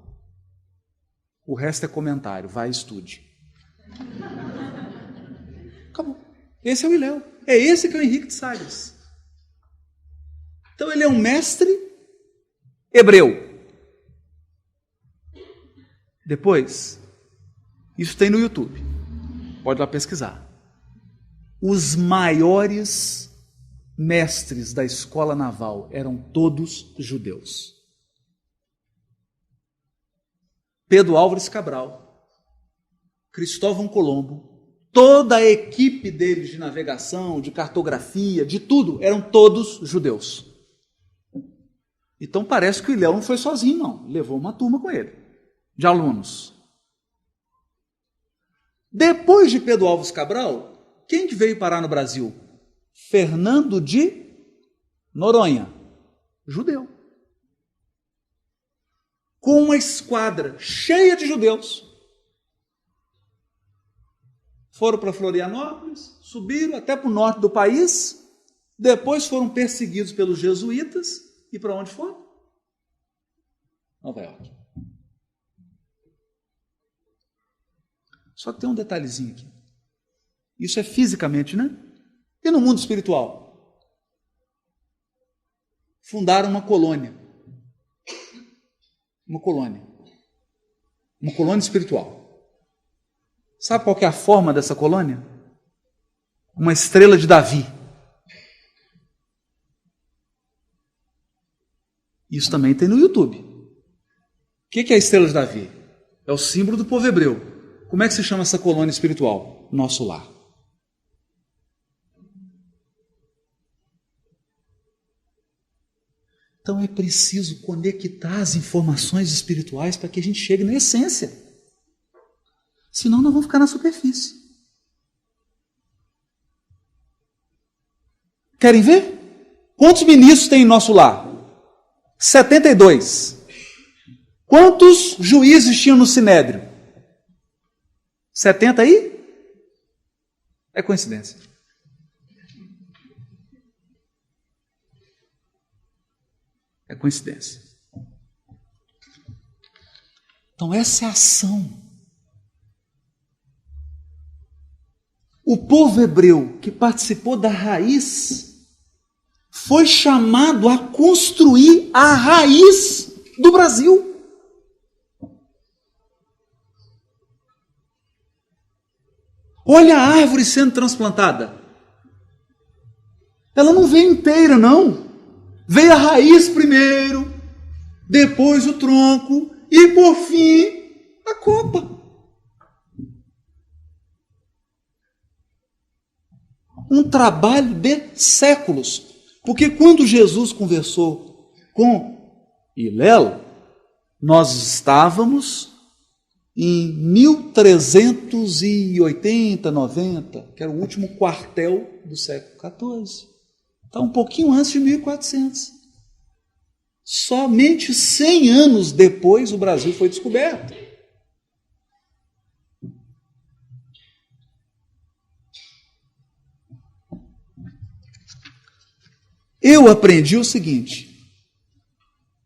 O resto é comentário. Vai e estude. Acabou. Esse é o Hilel. É esse que é o Henrique de Sagres. Então ele é um mestre hebreu. Depois, isso tem no YouTube. Pode lá pesquisar. Os maiores mestres da escola naval eram todos judeus. Pedro Álvares Cabral, Cristóvão Colombo, toda a equipe deles de navegação, de cartografia, de tudo, eram todos judeus. Então parece que o Hilel não foi sozinho, não. Levou uma turma com ele, de alunos. Depois de Pedro Álvares Cabral, quem que veio parar no Brasil? Fernando de Noronha, judeu. Com uma esquadra cheia de judeus. Foram para Florianópolis, subiram até para o norte do país, depois foram perseguidos pelos jesuítas, e para onde foram? Nova York. Só que tem um detalhezinho aqui. Isso é fisicamente, né? E no mundo espiritual? Fundaram uma colônia. Uma colônia. Uma colônia espiritual. Sabe qual que é a forma dessa colônia? Uma estrela de Davi. Isso também tem no YouTube. O que é a estrela de Davi? É o símbolo do povo hebreu. Como é que se chama essa colônia espiritual? Nosso lar. Então é preciso conectar as informações espirituais para que a gente chegue na essência. Senão nós vamos ficar na superfície. Querem ver? Quantos ministros tem em nosso lar? 72. Quantos juízes tinham no Sinédrio? 70 aí? É coincidência. É coincidência. Então essa é a ação. O povo hebreu que participou da raiz foi chamado a construir a raiz do Brasil. Olha a árvore sendo transplantada. Ela não veio inteira, não. Veio a raiz primeiro, depois o tronco e, por fim, a copa. Um trabalho de séculos. Porque quando Jesus conversou com Hilel, nós estávamos em 1380, 90, que era o último quartel do século XIV. Está um pouquinho antes de 1400. Somente 100 anos depois o Brasil foi descoberto. Eu aprendi o seguinte: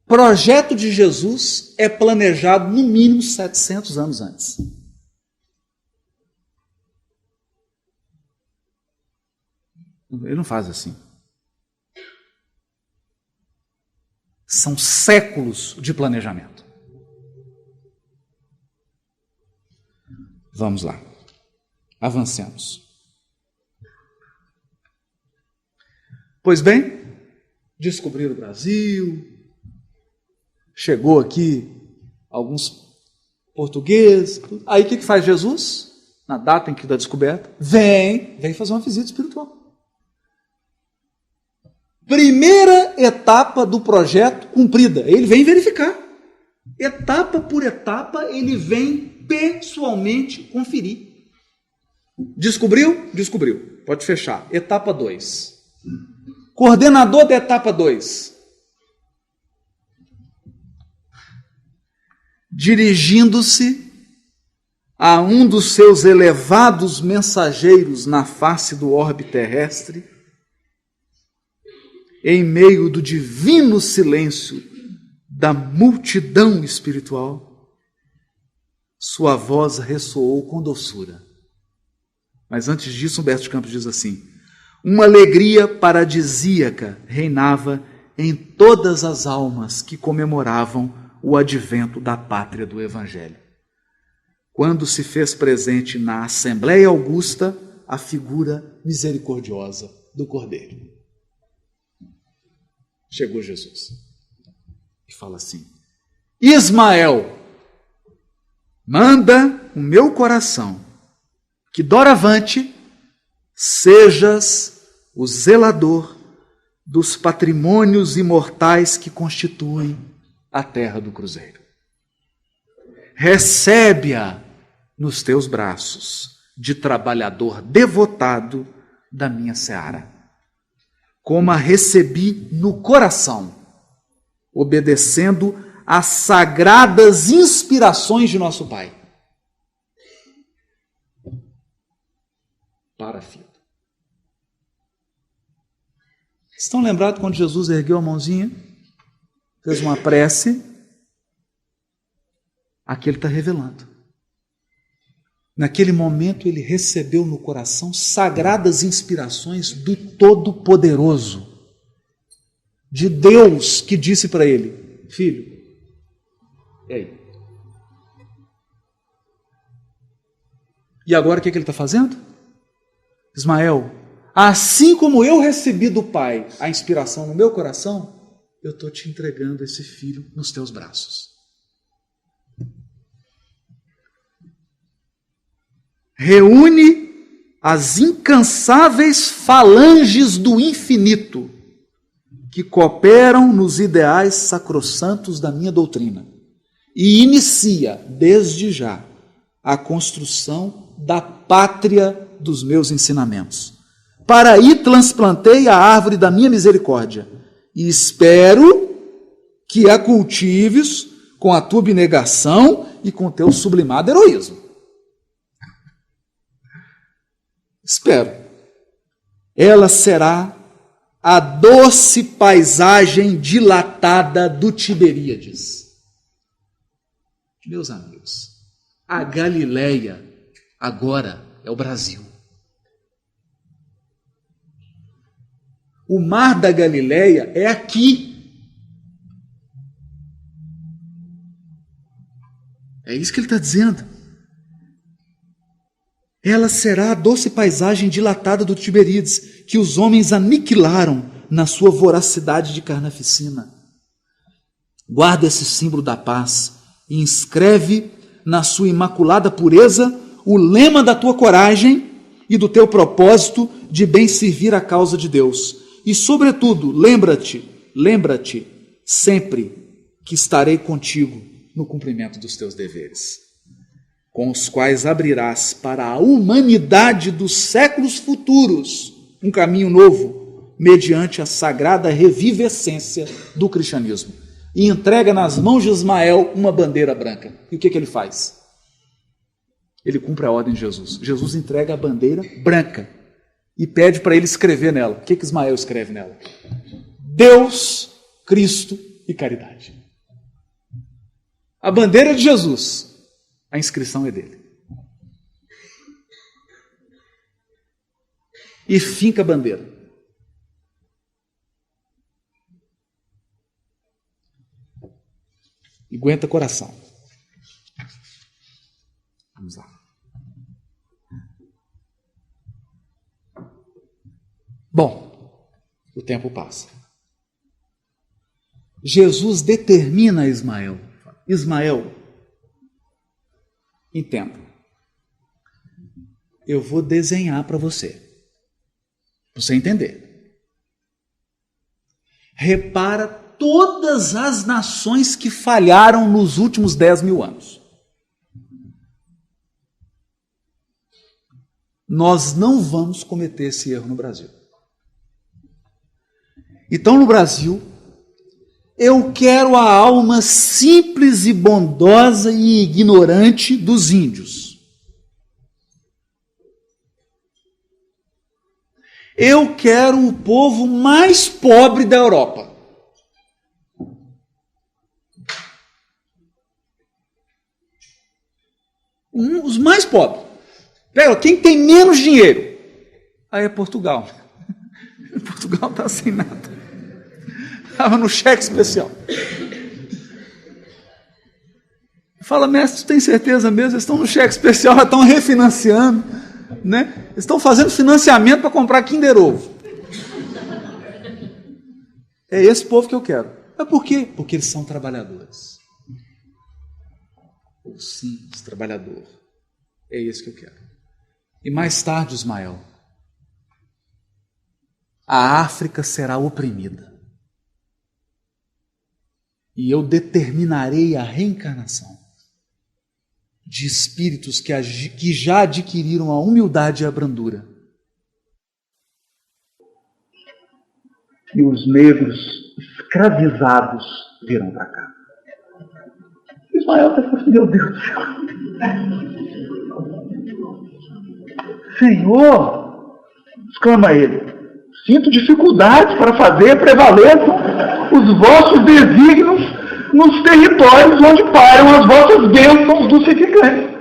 projeto de Jesus é planejado no mínimo 700 anos antes. Ele não faz assim. São séculos de planejamento. Vamos lá. Avancemos. Pois bem, descobriram o Brasil, chegou aqui alguns portugueses. Aí o que faz Jesus? Na data em que da descoberta, vem fazer uma visita espiritual. Primeira etapa do projeto cumprida. Ele vem verificar. Etapa por etapa, ele vem pessoalmente conferir. Descobriu? Descobriu. Pode fechar. Etapa 2. Coordenador da etapa 2. Dirigindo-se a um dos seus elevados mensageiros na face do orbe terrestre, em meio do divino silêncio da multidão espiritual, sua voz ressoou com doçura. Mas antes disso, Humberto de Campos diz assim: uma alegria paradisíaca reinava em todas as almas que comemoravam o advento da pátria do Evangelho, quando se fez presente na Assembleia Augusta a figura misericordiosa do Cordeiro. Chegou Jesus e fala assim: Ismael, manda o meu coração que doravante sejas o zelador dos patrimônios imortais que constituem a terra do Cruzeiro. Recebe-a nos teus braços de trabalhador devotado da minha seara, como a recebi no coração, obedecendo às sagradas inspirações de nosso Pai. Para, filho. Estão lembrados quando Jesus ergueu a mãozinha, fez uma prece? Aqui ele está revelando. Naquele momento ele recebeu no coração sagradas inspirações do Todo-Poderoso, de Deus, que disse para ele: filho, e aí? E agora o que ele está fazendo? Ismael, assim como eu recebi do Pai a inspiração no meu coração, eu estou te entregando esse filho nos teus braços. Reúne as incansáveis falanges do infinito que cooperam nos ideais sacrossantos da minha doutrina e inicia, desde já, a construção da pátria dos meus ensinamentos. Para aí transplantei a árvore da minha misericórdia e espero que a cultives com a tua abnegação e com o teu sublimado heroísmo. Espero. Ela será a doce paisagem dilatada do Tiberíades. Meus amigos, a Galileia agora é o Brasil. O mar da Galileia é aqui. É isso que ele está dizendo. Ela será a doce paisagem dilatada do Tiberíades, que os homens aniquilaram na sua voracidade de carnificina. Guarda esse símbolo da paz e inscreve na sua imaculada pureza o lema da tua coragem e do teu propósito de bem servir a causa de Deus. E, sobretudo, lembra-te sempre que estarei contigo no cumprimento dos teus deveres, com os quais abrirás para a humanidade dos séculos futuros um caminho novo, mediante a sagrada revivescência do cristianismo. E entrega nas mãos de Ismael uma bandeira branca. E o que ele faz? Ele cumpre a ordem de Jesus. Jesus entrega a bandeira branca e pede para ele escrever nela. O que Ismael escreve nela? Deus, Cristo e caridade. A bandeira de Jesus, a inscrição é dele. E finca a bandeira. E aguenta coração. Vamos lá. Bom, o tempo passa. Jesus determina a Ismael. Ismael, entenda. Eu vou desenhar para você. Para você entender. Repara todas as nações que falharam nos últimos 10.000 anos. Nós não vamos cometer esse erro no Brasil. Então, no Brasil, eu quero a alma simples e bondosa e ignorante dos índios. Eu quero o povo mais pobre da Europa. Os mais pobres. Pega, quem tem menos dinheiro? Aí é Portugal. Portugal está sem nada. Estava no cheque especial. Fala, mestre, tu tem certeza mesmo? Eles estão no cheque especial, já estão refinanciando, né? Eles estão fazendo financiamento para comprar Kinder Ovo. É esse povo que eu quero. Mas por quê? Porque eles são trabalhadores. O simples trabalhador. É esse que eu quero. E mais tarde, Ismael, a África será oprimida. E eu determinarei a reencarnação de espíritos que já adquiriram a humildade e a brandura. E os negros escravizados virão para cá. Ismael está falando, meu Deus do céu. Senhor, exclama ele, sinto dificuldades para fazer prevaleçam os vossos desígnios nos territórios onde param as vossas bênçãos dulcificantes.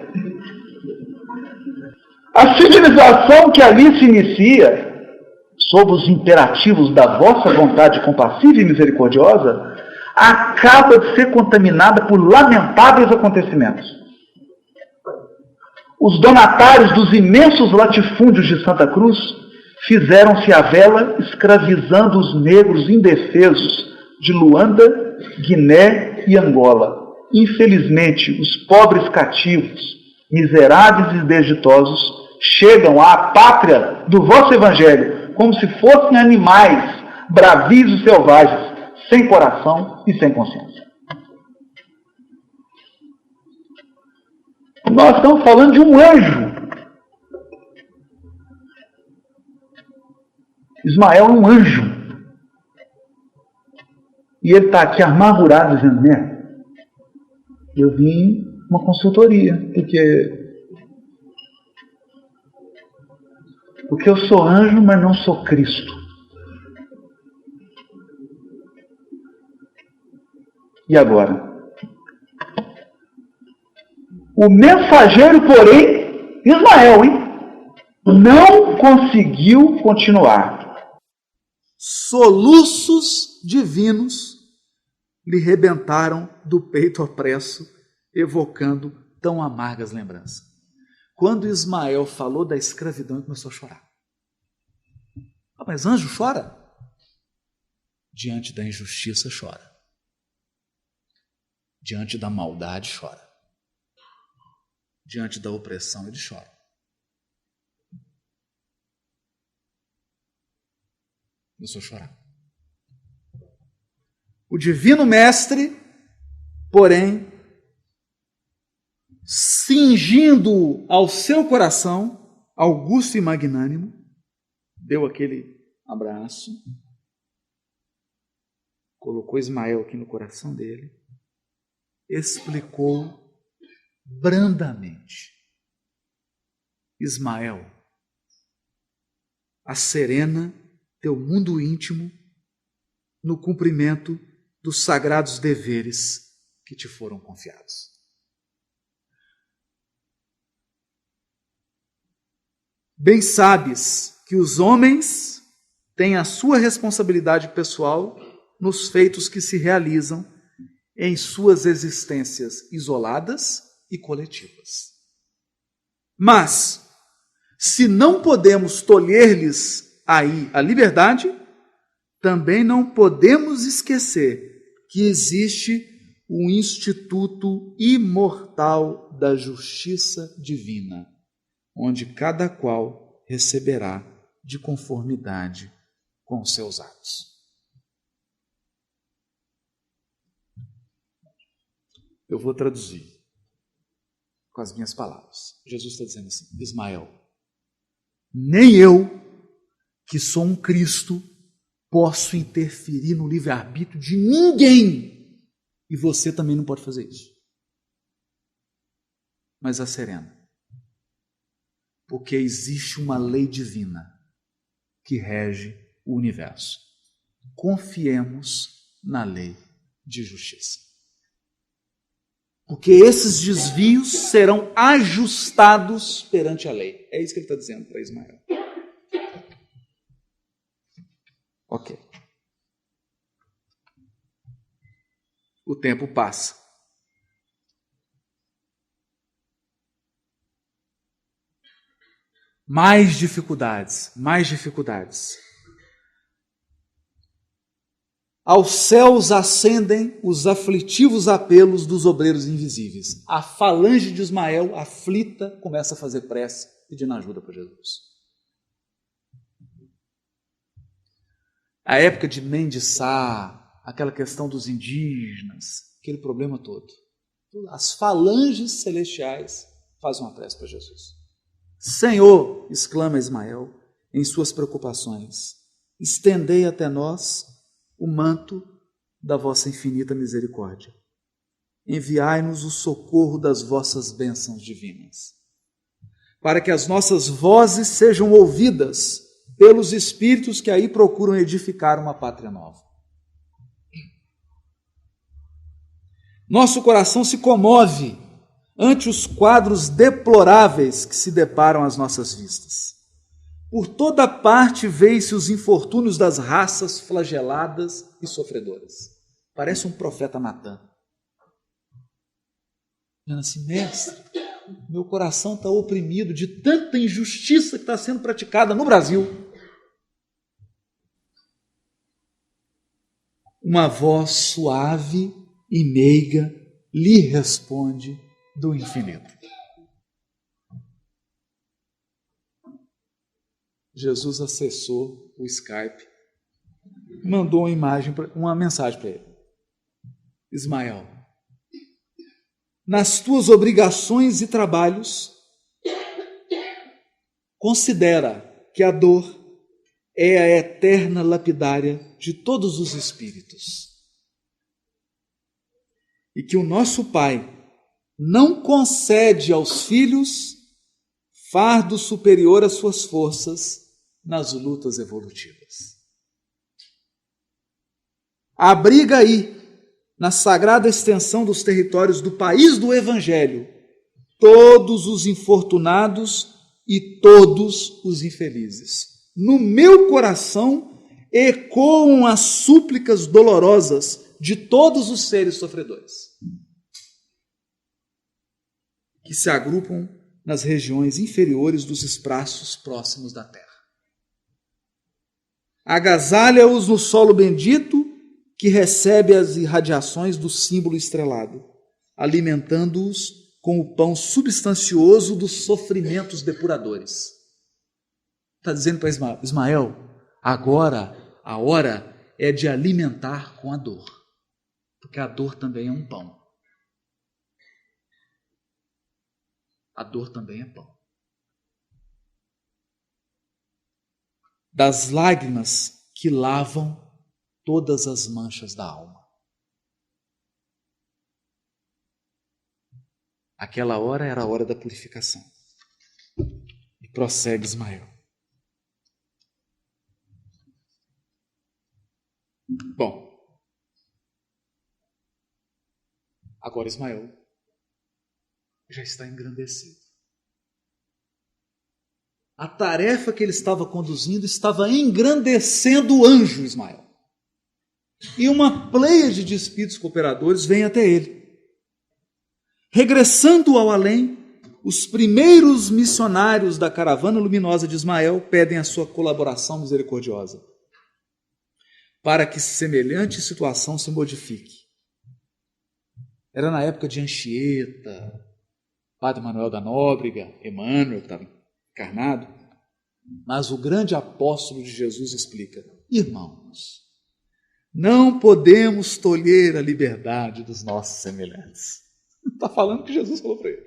A civilização que ali se inicia, sob os imperativos da vossa vontade compassiva e misericordiosa, acaba de ser contaminada por lamentáveis acontecimentos. Os donatários dos imensos latifúndios de Santa Cruz fizeram-se à vela, escravizando os negros indefesos de Luanda, Guiné e Angola. Infelizmente, os pobres cativos, miseráveis e desditosos, chegam à pátria do vosso Evangelho como se fossem animais bravios e selvagens, sem coração e sem consciência. Nós estamos falando de um anjo. Ismael é um anjo. E ele está aqui amargurado, dizendo, né? Eu vim uma consultoria, porque eu sou anjo, mas não sou Cristo. E agora? O mensageiro, porém, Ismael, não conseguiu continuar. Soluços divinos lhe rebentaram do peito opresso, evocando tão amargas lembranças. Quando Ismael falou da escravidão, ele começou a chorar. Mas anjo chora? Diante da injustiça chora. Diante da maldade chora. Diante da opressão ele chora. Começou a chorar. O divino mestre, porém, cingindo ao seu coração, augusto e magnânimo, deu aquele abraço, colocou Ismael aqui no coração dele, explicou brandamente: Ismael, acerena teu mundo íntimo no cumprimento dos sagrados deveres que te foram confiados. Bem sabes que os homens têm a sua responsabilidade pessoal nos feitos que se realizam em suas existências isoladas e coletivas. Mas, se não podemos tolher-lhes aí a liberdade, também não podemos esquecer que existe o instituto imortal da justiça divina, onde cada qual receberá de conformidade com os seus atos. Eu vou traduzir com as minhas palavras. Jesus está dizendo assim: Ismael, nem eu, que sou um Cristo, posso interferir no livre-arbítrio de ninguém. E você também não pode fazer isso. Mas a serena. Porque existe uma lei divina que rege o universo. Confiemos na lei de justiça. Porque esses desvios serão ajustados perante a lei. É isso que ele está dizendo para Ismael. Ok. O tempo passa. Mais dificuldades, mais dificuldades. Aos céus ascendem os aflitivos apelos dos obreiros invisíveis. A falange de Ismael, aflita, começa a fazer prece, pedindo ajuda para Jesus. A época de Mendissá, aquela questão dos indígenas, aquele problema todo. As falanges celestiais fazem uma prece para Jesus. Senhor, exclama Ismael, em suas preocupações, estendei até nós o manto da vossa infinita misericórdia. Enviai-nos o socorro das vossas bênçãos divinas, para que as nossas vozes sejam ouvidas pelos espíritos que aí procuram edificar uma pátria nova. Nosso coração se comove ante os quadros deploráveis que se deparam às nossas vistas. Por toda parte vê-se os infortúnios das raças flageladas e sofredoras. Parece um profeta Natan. Dizendo assim: mestre, meu coração está oprimido de tanta injustiça que está sendo praticada no Brasil. Uma voz suave e meiga lhe responde do infinito. Jesus acessou o Skype, mandou uma mensagem para ele. Ismael, nas tuas obrigações e trabalhos, considera que a dor é a eterna lapidária de todos os espíritos. E que o nosso Pai não concede aos filhos fardo superior às suas forças nas lutas evolutivas. Abriga aí na sagrada extensão dos territórios do país do Evangelho, todos os infortunados e todos os infelizes. No meu coração ecoam as súplicas dolorosas de todos os seres sofredores, que se agrupam nas regiões inferiores dos espaços próximos da terra. Agasalha-os no solo bendito que recebe as irradiações do símbolo estrelado, alimentando-os com o pão substancioso dos sofrimentos depuradores. Está dizendo para Ismael, agora a hora é de alimentar com a dor, porque a dor também é um pão. A dor também é pão. Das lágrimas que lavam todas as manchas da alma. Aquela hora era a hora da purificação. E prossegue Ismael. Bom, agora Ismael já está engrandecido. A tarefa que ele estava conduzindo estava engrandecendo o anjo Ismael. E uma pleiade de espíritos cooperadores vem até ele. Regressando ao além, os primeiros missionários da caravana luminosa de Ismael pedem a sua colaboração misericordiosa para que semelhante situação se modifique. Era na época de Anchieta, Padre Manuel da Nóbrega, Emmanuel, que estava encarnado, mas o grande apóstolo de Jesus explica: irmãos, não podemos tolher a liberdade dos nossos semelhantes. Está falando que Jesus falou para ele.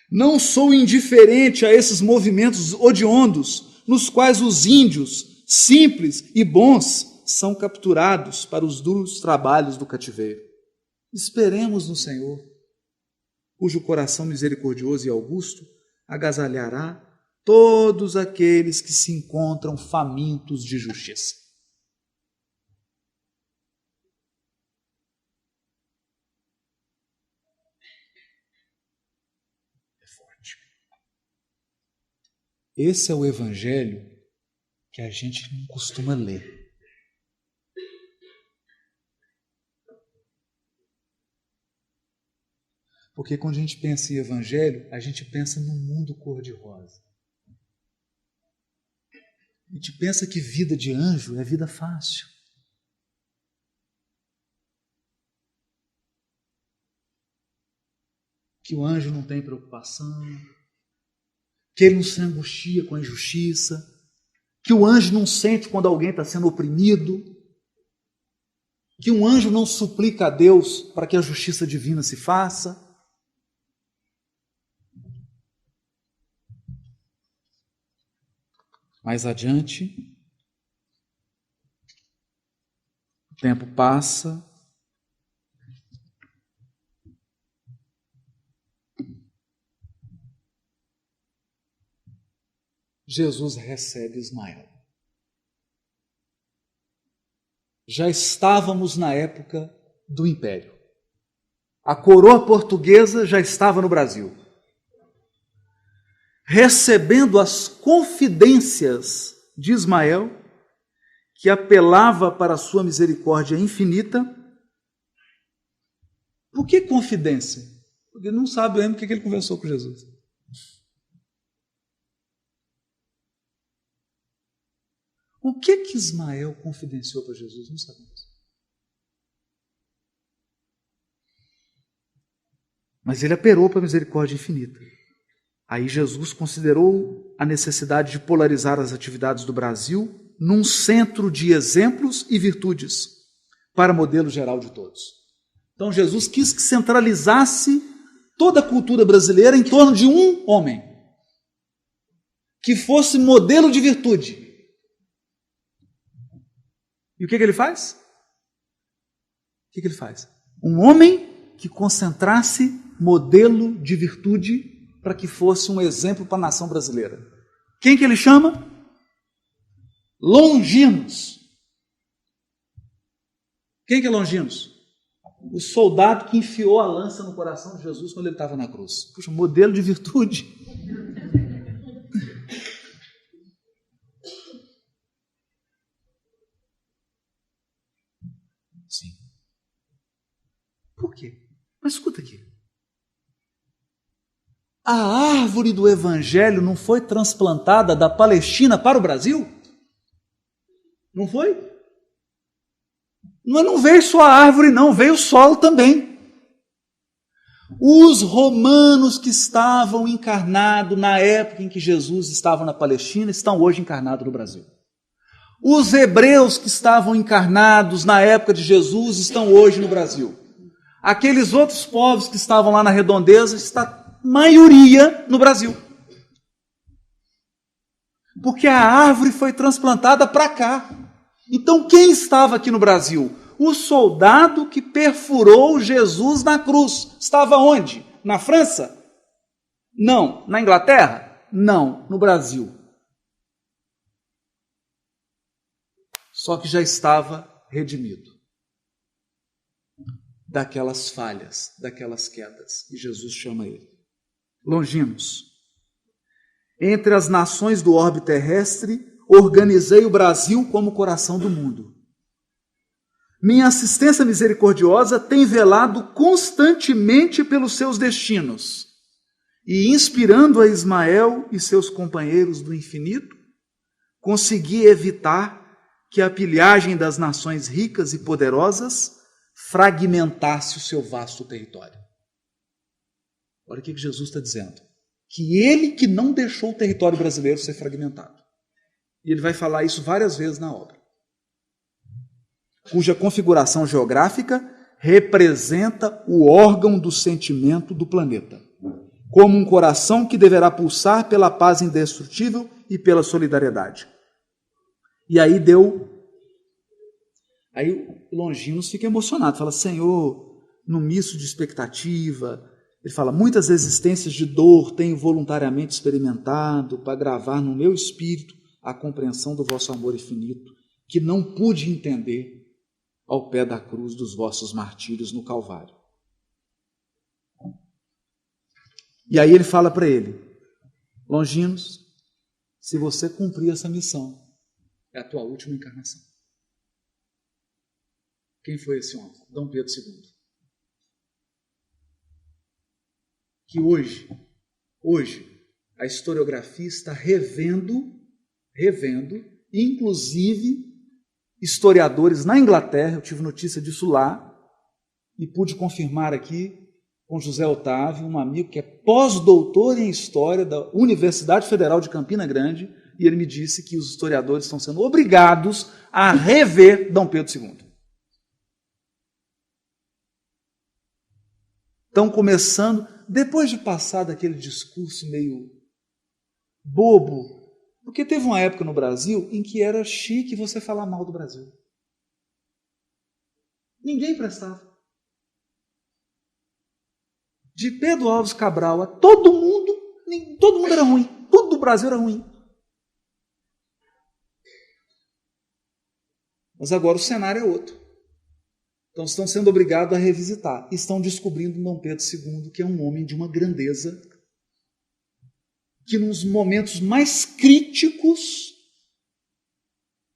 Não sou indiferente a esses movimentos odiondos nos quais os índios, simples e bons, são capturados para os duros trabalhos do cativeiro. Esperemos no Senhor, cujo coração misericordioso e augusto agasalhará todos aqueles que se encontram famintos de justiça. É forte. Esse é o evangelho que a gente não costuma ler. Porque quando a gente pensa em evangelho, a gente pensa num mundo cor-de-rosa. A gente pensa que vida de anjo é vida fácil. Que o anjo não tem preocupação, que ele não se angustia com a injustiça, que o anjo não sente quando alguém está sendo oprimido, que um anjo não suplica a Deus para que a justiça divina se faça. Mais adiante, o tempo passa, Jesus recebe Ismael. Já estávamos na época do Império. A coroa portuguesa já estava no Brasil. Recebendo as confidências de Ismael, que apelava para a sua misericórdia infinita. Por que confidência? Porque não sabe ainda o que ele conversou com Jesus. O que Ismael confidenciou para Jesus? Não sabemos. Mas ele apelou para a misericórdia infinita. Aí Jesus considerou a necessidade de polarizar as atividades do Brasil num centro de exemplos e virtudes para modelo geral de todos. Então Jesus quis que centralizasse toda a cultura brasileira em torno de um homem, que fosse modelo de virtude. E o que ele faz? O que ele faz? Um homem que concentrasse modelo de virtude para que fosse um exemplo para a nação brasileira. Quem que ele chama? Longinos. Quem que é Longinos? O soldado que enfiou a lança no coração de Jesus quando ele estava na cruz. Puxa, modelo de virtude. Sim. Por quê? Mas escuta aqui. A árvore do Evangelho não foi transplantada da Palestina para o Brasil? Não foi? Não veio só a árvore, não, veio o solo também. Os romanos que estavam encarnados na época em que Jesus estava na Palestina estão hoje encarnados no Brasil. Os hebreus que estavam encarnados na época de Jesus estão hoje no Brasil. Aqueles outros povos que estavam lá na redondeza, está maioria no Brasil. Porque a árvore foi transplantada para cá. Então quem estava aqui no Brasil? O soldado que perfurou Jesus na cruz. Estava onde? Na França? Não. Na Inglaterra? Não. No Brasil. Só que já estava redimido daquelas falhas, daquelas quedas. E Jesus chama ele. Longinos. Entre as nações do orbe terrestre, organizei o Brasil como coração do mundo. Minha assistência misericordiosa tem velado constantemente pelos seus destinos e, inspirando a Ismael e seus companheiros do infinito, consegui evitar que a pilhagem das nações ricas e poderosas fragmentasse o seu vasto território. Olha o que Jesus está dizendo. Que ele que não deixou o território brasileiro ser fragmentado. E ele vai falar isso várias vezes na obra. Cuja configuração geográfica representa o órgão do sentimento do planeta, como um coração que deverá pulsar pela paz indestrutível e pela solidariedade. E aí o Longinos fica emocionado, fala, Senhor, no misto de expectativa, ele fala, muitas existências de dor tenho voluntariamente experimentado para gravar no meu espírito a compreensão do vosso amor infinito, que não pude entender ao pé da cruz dos vossos martírios no Calvário. E aí ele fala para ele, Longinos, se você cumprir essa missão, é a tua última encarnação. Quem foi esse homem? Dom Pedro II. Que hoje, a historiografia está revendo, inclusive historiadores na Inglaterra, eu tive notícia disso lá, e pude confirmar aqui com José Otávio, um amigo que é pós-doutor em História da Universidade Federal de Campina Grande, e ele me disse que os historiadores estão sendo obrigados a rever Dom Pedro II. Estão começando, depois de passar daquele discurso meio bobo, porque teve uma época no Brasil em que era chique você falar mal do Brasil. Ninguém prestava. De Pedro Alves Cabral a todo mundo era ruim. Tudo do Brasil era ruim. Mas agora o cenário é outro. Então estão sendo obrigados a revisitar. Estão descobrindo Dom Pedro II, que é um homem de uma grandeza, que nos momentos mais críticos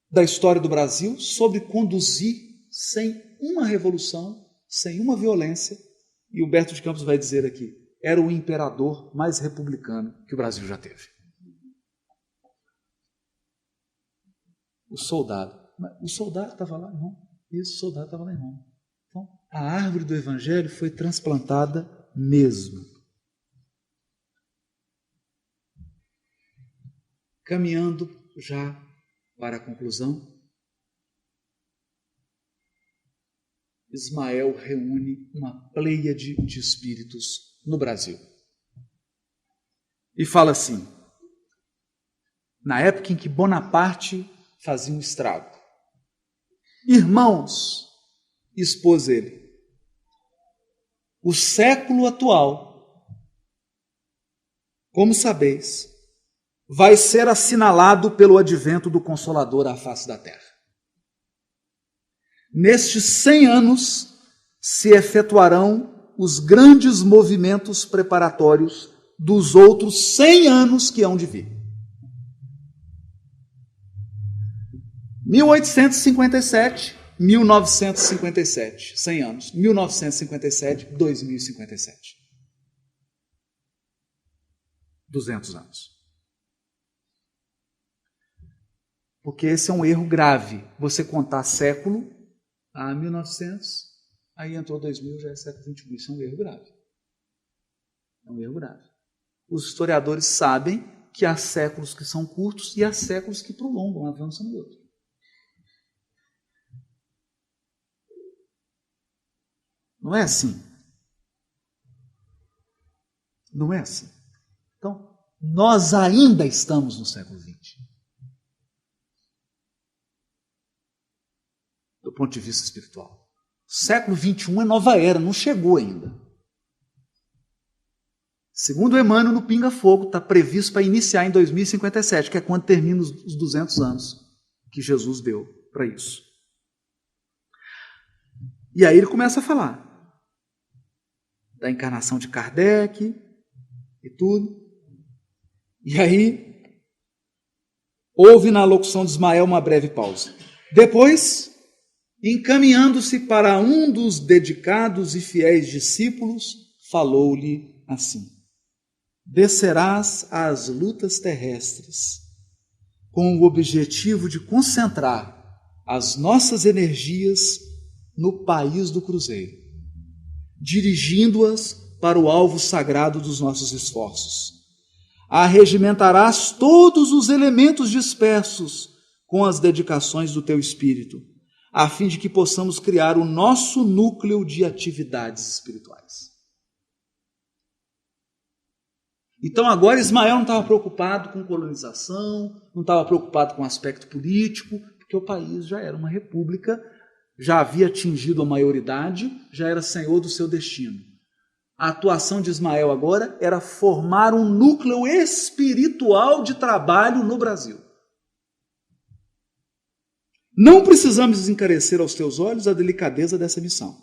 da história do Brasil, soube conduzir sem uma revolução, sem uma violência, e Humberto de Campos vai dizer aqui, era o imperador mais republicano que o Brasil já teve. O soldado estava lá em Roma. Isso, o soldado estava lá em Roma. Então, a árvore do Evangelho foi transplantada mesmo. Caminhando já para a conclusão, Ismael reúne uma pleiade de espíritos no Brasil. E fala assim, na época em que Bonaparte fazia um estrago, irmãos, expôs ele, o século atual, como sabeis, vai ser assinalado pelo advento do Consolador à face da terra. nestes 100 anos se efetuarão os grandes movimentos preparatórios dos outros 100 anos que hão de vir. 1857, 1957, 100 anos. 1957, 2057. 200 anos. Porque esse é um erro grave. Você contar século, 1900, aí entrou 2000, já é século 21. Isso é um erro grave. É um erro grave. Os historiadores sabem que há séculos que são curtos e há séculos que prolongam, avançam no outro. Não é assim. Não é assim. Então, nós ainda estamos no século XX. Do ponto de vista espiritual. Século XXI é nova era, não chegou ainda. Segundo Emmanuel, no Pinga Fogo, está previsto para iniciar em 2057, que é quando termina os 200 anos que Jesus deu para isso. E aí ele começa a falar da encarnação de Kardec e tudo. E aí houve na locução de Ismael uma breve pausa. Depois, encaminhando-se para um dos dedicados e fiéis discípulos, falou-lhe assim: descerás às lutas terrestres com o objetivo de concentrar as nossas energias no país do cruzeiro, dirigindo-as para o alvo sagrado dos nossos esforços. Arregimentarás todos os elementos dispersos com as dedicações do teu espírito, a fim de que possamos criar o nosso núcleo de atividades espirituais. Então agora Ismael não estava preocupado com colonização, não estava preocupado com o aspecto político, porque o país já era uma república, já havia atingido a maioridade, já era senhor do seu destino. A atuação de Ismael agora era formar um núcleo espiritual de trabalho no Brasil. Não precisamos encarecer aos teus olhos a delicadeza dessa missão,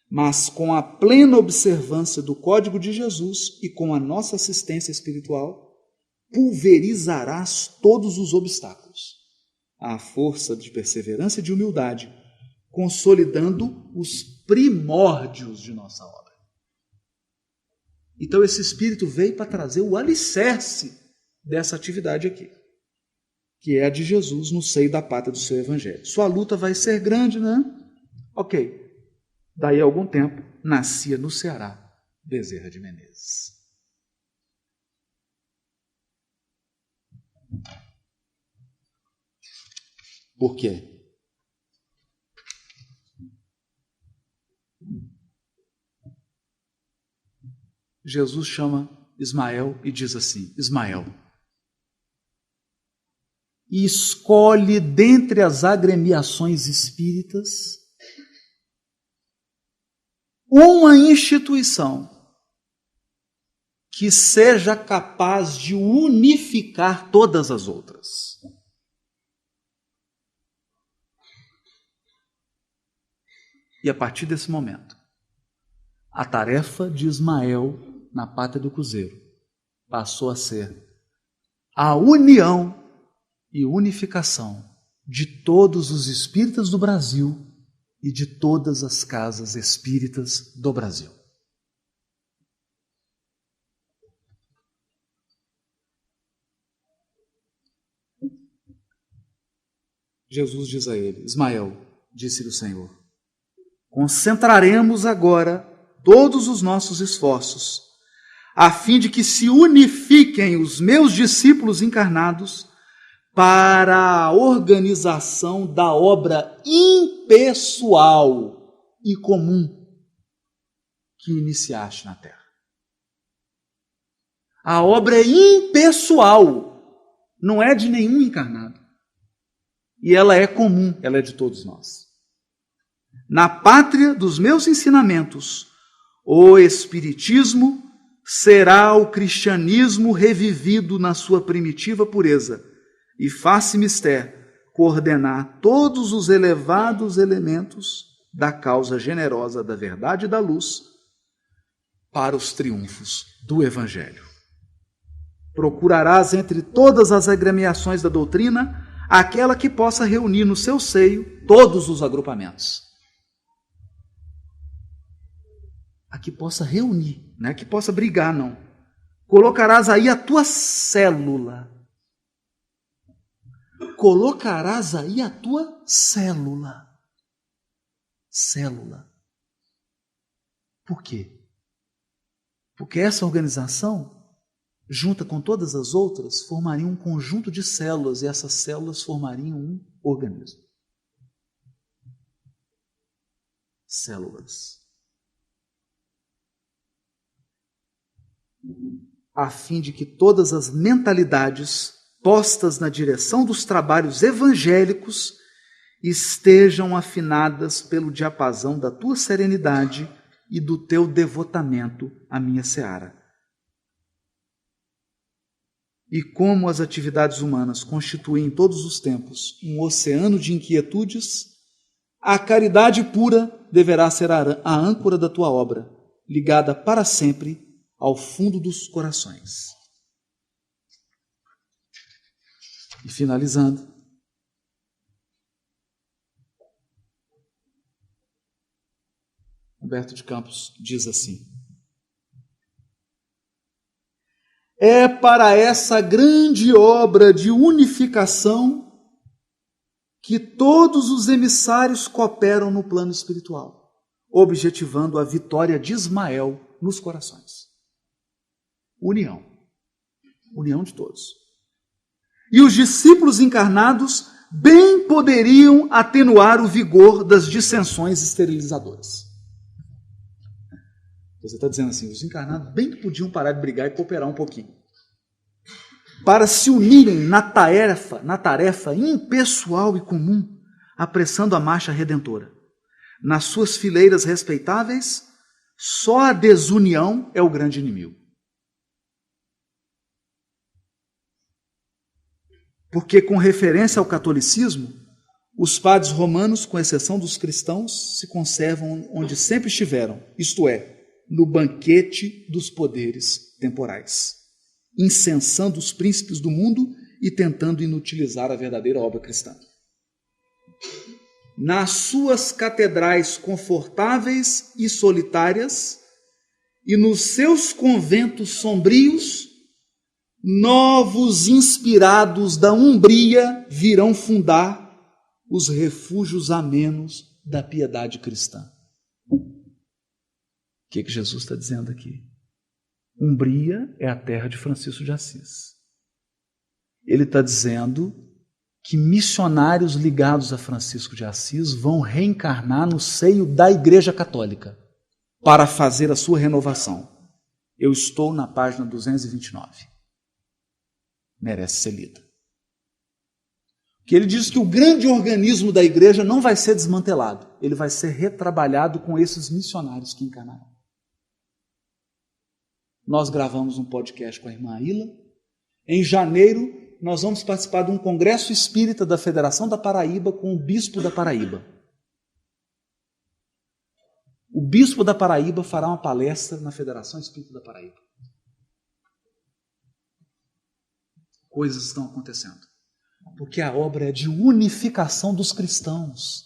mas com a plena observância do código de Jesus e com a nossa assistência espiritual, pulverizarás todos os obstáculos, à força de perseverança e de humildade, consolidando os primórdios de nossa obra. Então esse Espírito veio para trazer o alicerce dessa atividade aqui, que é a de Jesus no seio da pátria do seu Evangelho. Sua luta vai ser grande, né? Ok. Daí a algum tempo, nascia no Ceará Bezerra de Menezes. Por quê? Jesus chama Ismael e diz assim: Ismael, escolhe dentre as agremiações espíritas uma instituição que seja capaz de unificar todas as outras. E a partir desse momento, a tarefa de Ismael na pátria do cruzeiro passou a ser a união e unificação de todos os espíritas do Brasil e de todas as casas espíritas do Brasil. Jesus diz a ele: Ismael, disse-lhe o Senhor, concentraremos agora todos os nossos esforços, a fim de que se unifiquem os meus discípulos encarnados para a organização da obra impessoal e comum que iniciaste na Terra. A obra é impessoal, não é de nenhum encarnado. E ela é comum, ela é de todos nós. Na pátria dos meus ensinamentos, o Espiritismo será o cristianismo revivido na sua primitiva pureza, e face mister, coordenar todos os elevados elementos da causa generosa da verdade e da luz para os triunfos do Evangelho. Procurarás entre todas as agremiações da doutrina aquela que possa reunir no seu seio todos os agrupamentos. A que possa reunir, não é que possa brigar, não. Colocarás aí a tua célula. Colocarás aí a tua célula. Célula. Por quê? Porque essa organização, junta com todas as outras, formaria um conjunto de células, e essas células formariam um organismo. Células. A fim de que todas as mentalidades postas na direção dos trabalhos evangélicos estejam afinadas pelo diapasão da tua serenidade e do teu devotamento à minha seara. E como as atividades humanas constituem em todos os tempos um oceano de inquietudes, a caridade pura deverá ser a âncora da tua obra, ligada para sempre ao fundo dos corações. E finalizando, Humberto de Campos diz assim: é para essa grande obra de unificação que todos os emissários cooperam no plano espiritual, objetivando a vitória de Ismael nos corações. União. União de todos. E os discípulos encarnados bem poderiam atenuar o vigor das dissensões esterilizadoras. Você está dizendo assim, os encarnados bem que podiam parar de brigar e cooperar um pouquinho, para se unirem na tarefa impessoal e comum, apressando a marcha redentora. Nas suas fileiras respeitáveis, só a desunião é o grande inimigo. Porque, com referência ao catolicismo, os padres romanos, com exceção dos cristãos, se conservam onde sempre estiveram, isto é, no banquete dos poderes temporais, incensando os príncipes do mundo e tentando inutilizar a verdadeira obra cristã. Nas suas catedrais confortáveis e solitárias e nos seus conventos sombrios, novos inspirados da Umbria virão fundar os refúgios amenos da piedade cristã. O que Jesus está dizendo aqui? Umbria é a terra de Francisco de Assis. Ele está dizendo que missionários ligados a Francisco de Assis vão reencarnar no seio da Igreja Católica para fazer a sua renovação. Eu estou na página 229. Merece ser lida. Que ele diz que o grande organismo da igreja não vai ser desmantelado, ele vai ser retrabalhado com esses missionários que encarnaram. Nós gravamos um podcast com a irmã Aila. Em janeiro, nós vamos participar de um congresso espírita da Federação da Paraíba com o bispo da Paraíba. O bispo da Paraíba fará uma palestra na Federação Espírita da Paraíba. Coisas estão acontecendo. Porque a obra é de unificação dos cristãos.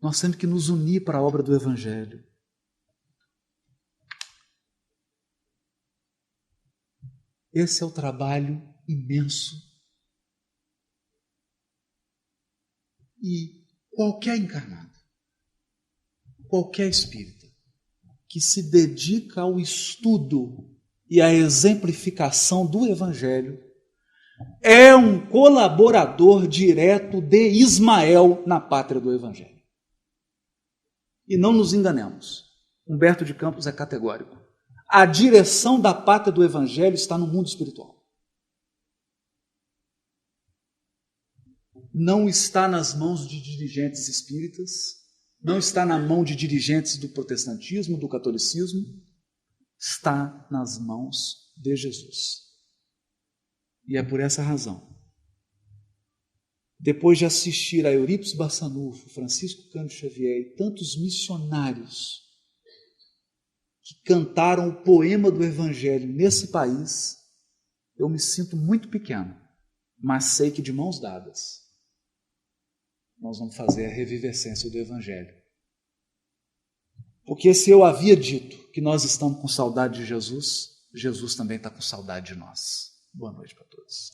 Nós temos que nos unir para a obra do Evangelho. Esse é o trabalho imenso. E qualquer encarnado, qualquer espírita que se dedica ao estudo e à exemplificação do Evangelho é um colaborador direto de Ismael na pátria do Evangelho. E não nos enganemos, Humberto de Campos é categórico. A direção da pátria do Evangelho está no mundo espiritual. Não está nas mãos de dirigentes espíritas, não está na mão de dirigentes do protestantismo, do catolicismo, está nas mãos de Jesus. E é por essa razão, depois de assistir a Eurípides Barçanufo, Francisco Cândido Xavier e tantos missionários que cantaram o poema do Evangelho nesse país, eu me sinto muito pequeno, mas sei que de mãos dadas nós vamos fazer a revivescência do Evangelho. Porque se eu havia dito que nós estamos com saudade de Jesus, Jesus também está com saudade de nós. Boa noite para todos.